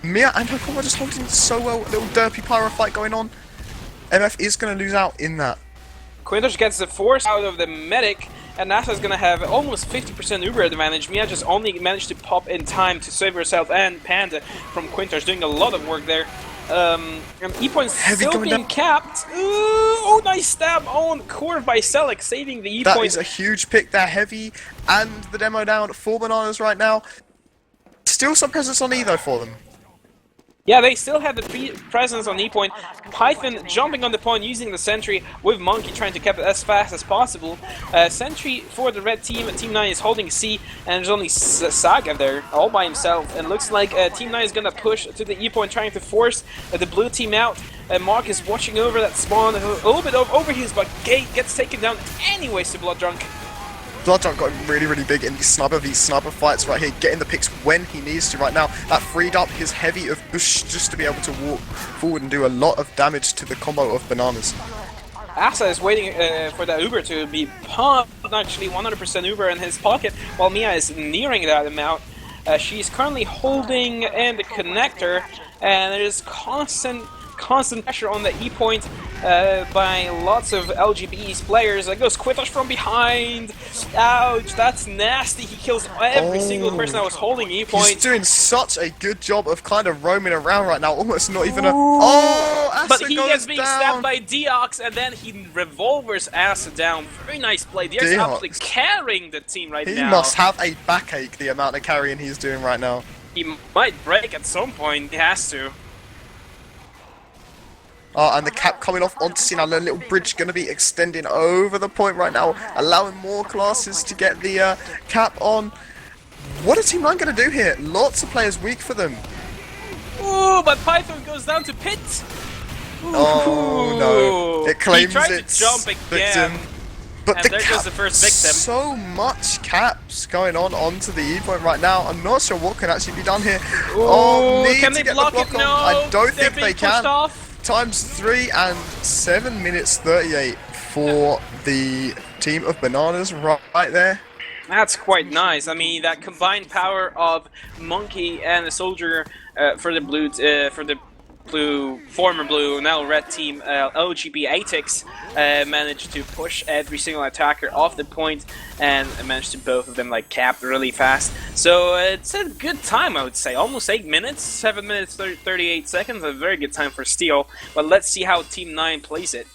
Mia and her combo just holding so well. A little derpy pyro fight going on. MF is going to lose out in that. Quinters gets the force out of the medic, and NASA's gonna have almost 50% Uber advantage. Mia just only managed to pop in time to save herself and Panda from Quinters, doing a lot of work there. And E-Point's still being capped. Ooh, nice stab on Korf by Selec, saving the E-Point. That is a huge pick there. Heavy and the demo down 4 bananas right now. Still some presence on E though for them. Yeah, they still have the presence on E-Point. Python jumping on the point, using the sentry, with Monkey trying to cap it as fast as possible. Sentry for the red team. Team 9 is holding C, and there's only Saga there, all by himself. And looks like Team 9 is gonna push to the E-Point, trying to force the blue team out. Mark is watching over that spawn, a little bit of overheals, but Gate gets taken down anyways to Blood Drunk. Bloodjunk got really, really big in these sniper fights right here, getting the picks when he needs to right now. That freed up his heavy of Bush just to be able to walk forward and do a lot of damage to the combo of bananas. Asa is waiting for that Uber to be pumped, actually 100% Uber in his pocket, while Mia is nearing that amount. She's currently holding in the connector, and there is constant pressure on the E-Point by lots of LGB's players. There goes Quitosh from behind. Ouch, that's nasty. He kills every single person that was holding E-Point. He's doing such a good job of kind of roaming around right now, almost not even a... Oh, Asa but he goes gets being down. stabbed by Deox, and then he revolvers Asa down. Very nice play. Deox is absolutely carrying the team right now. He must have a backache, the amount of carrying he's doing right now. He might break at some point. He has to. And the cap coming off onto C now. The little bridge going to be extending over the point right now, allowing more classes to get the cap on. What is Team 9 going to do here? Lots of players weak for them. Ooh, but Python goes down to Pit. Ooh. Oh no! It claims its to jump again. victim. But and the there goes the first victim. So much caps going on onto the E point right now. I'm not sure what can actually be done here. Ooh, need can to they get block the block it? on. No, I don't they're think being they can. Off. Times 3 and 7 minutes 38 for the team of bananas right there. That's quite nice. I mean, that combined power of Monkey and the soldier for the former blue, now red team, LGB Atix, managed to push every single attacker off the point and managed to both of them like cap really fast. So it's a good time, I would say. Almost 8 minutes, 7 minutes 38 seconds, a very good time for Steel. But let's see how Team 9 plays it.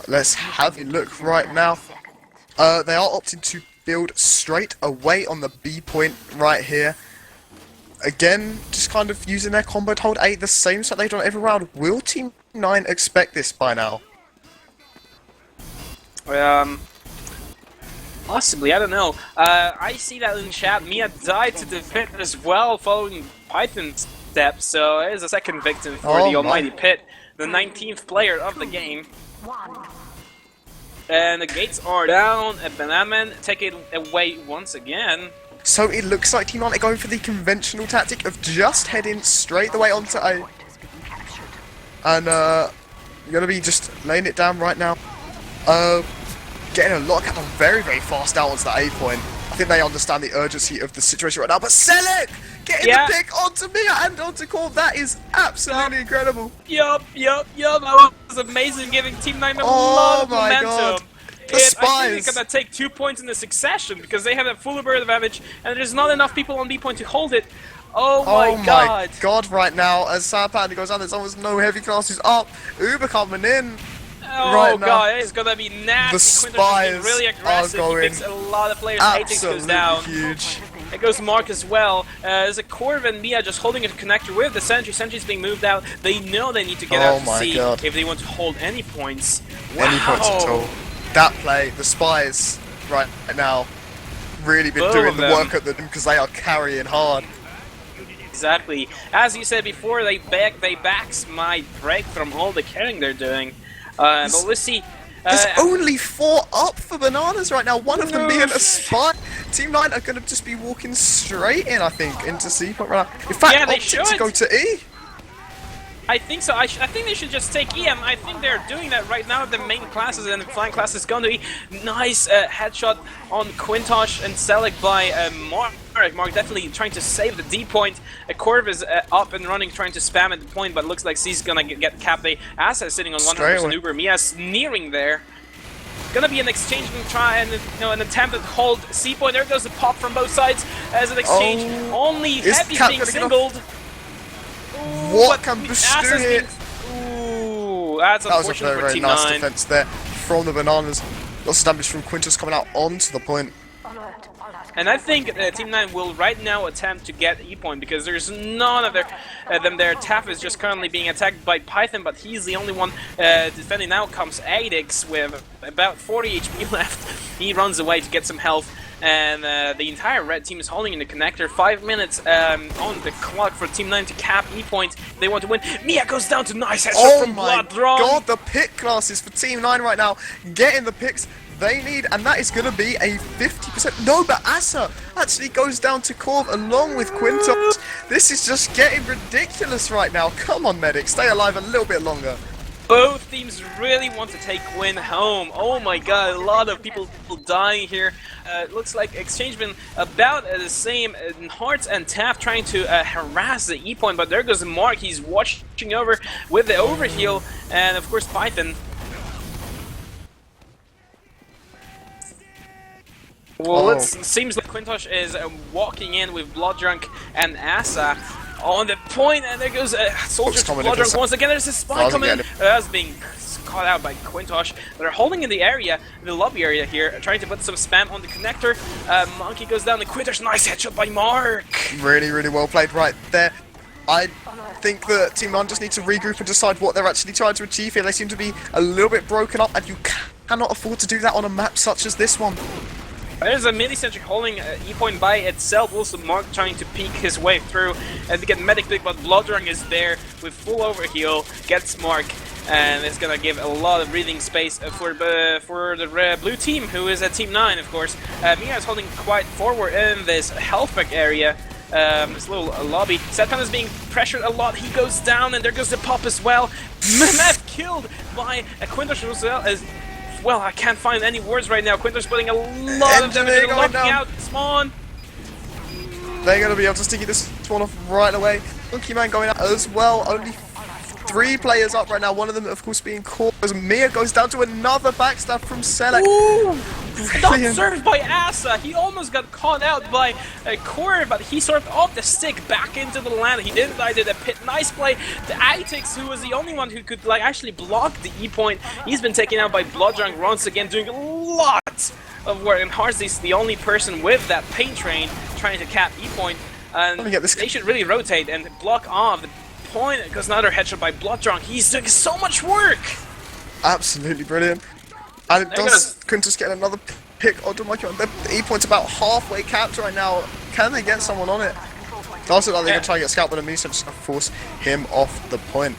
Let's have a look right now. They are opting to build straight away on the B point right here. Again, just kind of using their combo to hold A, the same set they've done every round. Will Team 9 expect this by now? Possibly, I don't know. I see that in chat. Mia died to the pit as well, following Python's steps, so there's a second victim for the almighty pit. the 19th player of the game. And the gates are down. Bananaman take it away once again. So it looks like Team Nine are going for the conventional tactic of just heading straight the way onto A. And you're going to be just laying it down right now. Getting a lot of cap on very, very fast down onto the A point. I think they understand the urgency of the situation right now. But Selec getting the pick onto Mia and onto Corv. That is absolutely incredible. Yup. That was amazing, giving Team 9 a lot of momentum. God. The I Spies. think they're gonna take 2 points in the succession because they have a full bird advantage and there's not enough people on B point to hold it. Oh my god, right now, as Sad Panda goes down, there's almost no heavy classes up. Uber coming in. Oh right now. god, it's gonna be nasty. The Spies really aggressive. are going he picks a lot of players. Atex goes down. Huge. It goes Mark as well. There's a Corv and Mia just holding a connector with the Sentry. Sentry's being moved out. They know they need to get out to see if they want to hold any points. Wow. Any points at all. That play, the Spies right now, really been doing the work at them because they are carrying hard. Exactly. As you said before, they backs my break from all the carrying they're doing. But let's see. There's only 4 up for Bananas right now, one of them being a Spy. Team 9 are going to just be walking straight in, I think, into C point right now. In fact, they opting should to go to E. I think so. I think they should just take EM. I think they're doing that right now. The main classes and the flying class is going to be nice headshot on Quintosh and Selec by Mark. Mark definitely trying to save the D point. Corv is up and running, trying to spam at the point, but looks like C's gonna get capped. Asa sitting on 100% Uber. Mia's nearing there. Gonna be an exchange and try and an attempt to hold C point. There goes the pop from both sides as an exchange. Only Heavy's being singled. What can Bustu hit? Ooh, that's that was a unfortunate very, for very Team nice 9. defense there from the Bananas. Lots of damage from Quintus coming out onto the point. And I think Team 9 will right now attempt to get E point because there's none of them there. Taff is just currently being attacked by Python, but he's the only one defending. Now comes Adex with about 40 HP left. He runs away to get some health. And the entire red team is holding in the connector. 5 minutes on the clock for Team 9 to cap E point. They want to win. Mia goes down to nice headshot from Blood Drone. Oh my god, the pick classes for Team 9 right now. Getting the picks they need, and that is going to be a 50%. No, but Asa actually goes down to Corv along with Quintos. This is just getting ridiculous right now. Come on, Medic, stay alive a little bit longer. Both teams really want to take win home. Oh my god, a lot of people dying here. Looks like exchange been about the same. Hearts and Taft trying to harass the E point, but there goes Mark. He's watching over with the overheal, and of course Python. Well, it seems like Quintosh is walking in with Blood Drunk and Asa on the point, and there goes a soldier to Blood Drunk once again. There's a spy coming. That's being caught out by Quintosh. They're holding in the area, the lobby area here, trying to put some spam on the connector. Monkey goes down, and Quintosh, nice headshot by Mark. Really, really well played right there. I think that Team 9 just need to regroup and decide what they're actually trying to achieve here. They seem to be a little bit broken up, and you cannot afford to do that on a map such as this one. There's a mini-sentry holding E-point by itself, also Mark trying to peek his way through and to get medic pick, but Bloodrung is there with full overheal, gets Mark, and it's gonna give a lot of breathing space for the blue team, who is at Team 9, of course. Mia is holding quite forward in this health pack area, this little lobby. Setpan is being pressured a lot, he goes down, and there goes the pop as well. Mehmet killed by Quintos as well. I can't find any words right now. Quintos putting a lot of damage, locking out Spawn. They're going to be able to sticky this Spawn off right away. Monkey Man going out as well. Only 3 players up right now. One of them, of course, being caught. As Mia goes down to another backstab from Selec. Not served by Asa. He almost got caught out by Corey, but he sort of off the stick back into the land. He didn't die to the pit. Nice play to Atex, who was the only one who could actually block the E point. He's been taken out by Bloodrung once again, doing a lot of work. And Harsley's the only person with that paint train trying to cap E point. And they should really rotate and block off the point, because another headshot by Bloodrung. He's doing so much work. Absolutely brilliant. And it does Quintus get another pick onto Mikey. The E-point's about halfway capped right now. Can they get someone on it? It does look like they're going to try and get Scout, but a mini just going to force him off the point.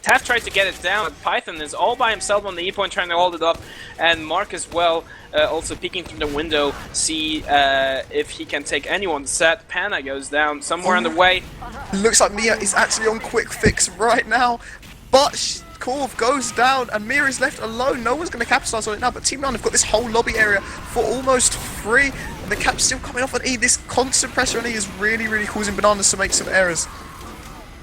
Taff tried to get it down, but Python is all by himself on the E point trying to hold it up, and Mark as well, also peeking through the window, see if he can take anyone. Set Panda goes down somewhere on the way. Looks like Mia is actually on quick fix right now, but Korv goes down and Mia is left alone. No one's going to capitalize on it now, but Team 9 have got this whole lobby area for almost free, and the cap's still coming off on E. This constant pressure on E is really, really causing Bananas to make some errors.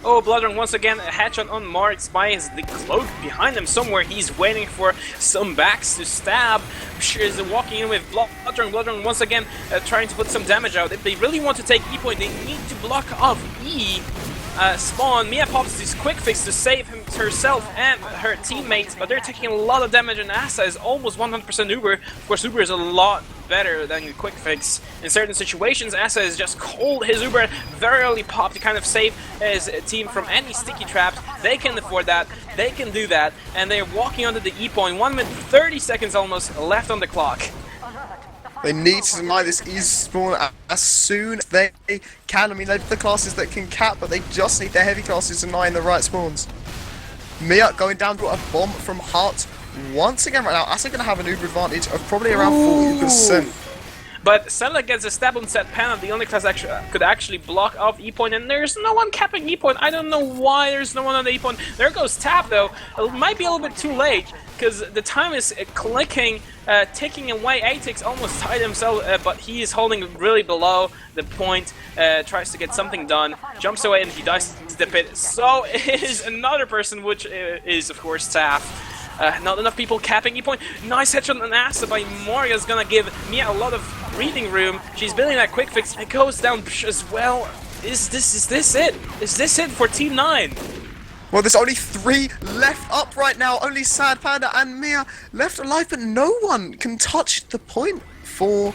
Oh, Bloodrun once again, a headshot on Mark. Spy has the cloak behind him somewhere. He's waiting for some backs to stab. She is walking in with Bloodrun. Bloodrun once again trying to put some damage out. If they really want to take E point, they need to block off E. Spawn. Mia pops this quick fix to save herself and her teammates, but they're taking a lot of damage, and Asa is almost 100% Uber. Of course, Uber is a lot better than the quick fix. In certain situations, Asa is just cold. His Uber very early pop to kind of save his team from any sticky traps. They can afford that. They can do that, and they're walking onto the E point. 1 minute 30 seconds almost left on the clock. They need to deny this E spawn as soon as they can. I mean, they've the classes that can cap, but they just need their heavy classes to deny the right spawns. Mia going down to a bomb from Heart once again right now. Asa going to have an Uber advantage of probably around 40%. But Sella gets a stab on Set Panda, the only class could actually block off E point, and there's no one capping E point. I don't know why there's no one on the E point. There goes Tap though. It might be a little bit too late, because the time is clicking, ticking away. Atix almost tied himself, but he is holding really below the point, tries to get something done, jumps away, and he dies to the pit. So it is another person, which is of course Tap. Not enough people capping E point. Nice headshot on Asa by Morga's gonna give Mia a lot of breathing room. She's building that quick fix. It goes down as well. Is this it? Is this it for Team 9? Well, there's only 3 left up right now. Only Sad Panda and Mia left alive, but no one can touch the point for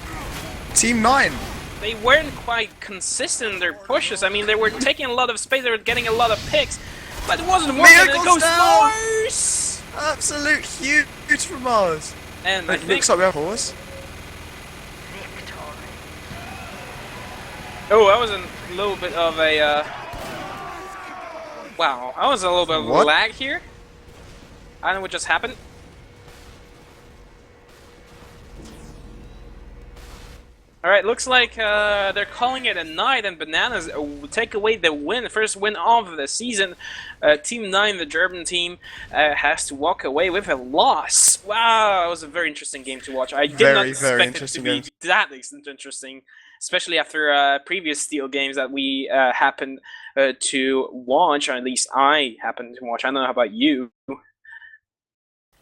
Team 9. They weren't quite consistent in their pushes. I mean, they were taking a lot of space. They were getting a lot of picks, but it wasn't working. Mia And it goes down. Mars. Absolute huge from Mars. And I think looks like we have horse. oh, that was a little bit of a wow, that was a little bit of What? lag here. I don't know what just happened. Alright, looks like they're calling it a night, and Bananas take away the win, first win of the season. Team 9, the German team, has to walk away with a loss. Wow, that was a very interesting game to watch. I did not expect it to be that interesting, especially after previous Steel games that we happened to watch, or at least I happened to watch. I don't know how about you.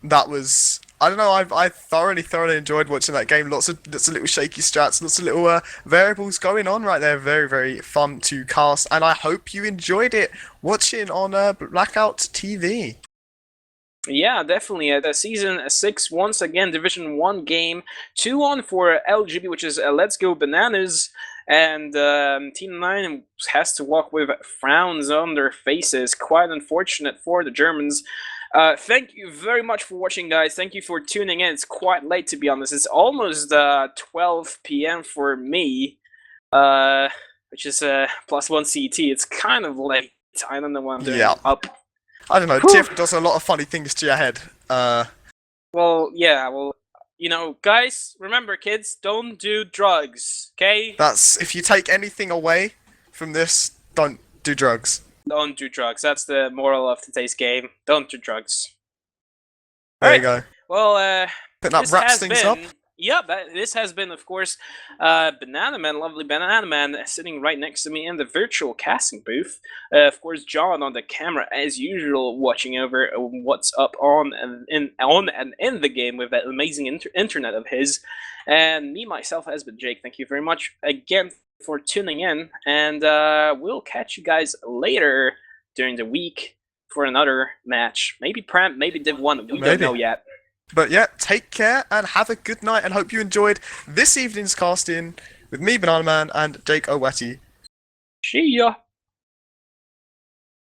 That was, I don't know, I thoroughly enjoyed watching that game. Lots of little shaky strats, lots of little variables going on right there. Very fun to cast, and I hope you enjoyed it watching on Blackout TV. Yeah, definitely. The Season 6, once again, Division 1 game. 2-on for LGB, which is Let's Go Bananas. And Team 9 has to walk with frowns on their faces. Quite unfortunate for the Germans. Thank you very much for watching, guys. Thank you for tuning in. It's quite late, to be honest. It's almost 12 p.m. for me, which is +1 CET. It's kind of late. I don't know what I'm doing. Yeah. Up. I don't know, Tiff does a lot of funny things to your head. Well, yeah, well, you know, guys, remember, kids, don't do drugs, okay? That's, if you take anything away from this, don't do drugs. Don't do drugs. That's the moral of today's game. Don't do drugs. There you go. Well, Putting up wraps things up. Yep, this has been, of course, Bananaman, lovely Bananaman, sitting right next to me in the virtual casting booth. Of course, John on the camera, as usual, watching over what's up on and in the game with that amazing internet of his. And me, myself, has been Jake. Thank you very much again for tuning in, and we'll catch you guys later during the week for another match. Maybe Prem, maybe Div 1, we don't know yet. But yeah, take care and have a good night, and hope you enjoyed this evening's casting with me, Bananaman, and Jakowaty. See ya!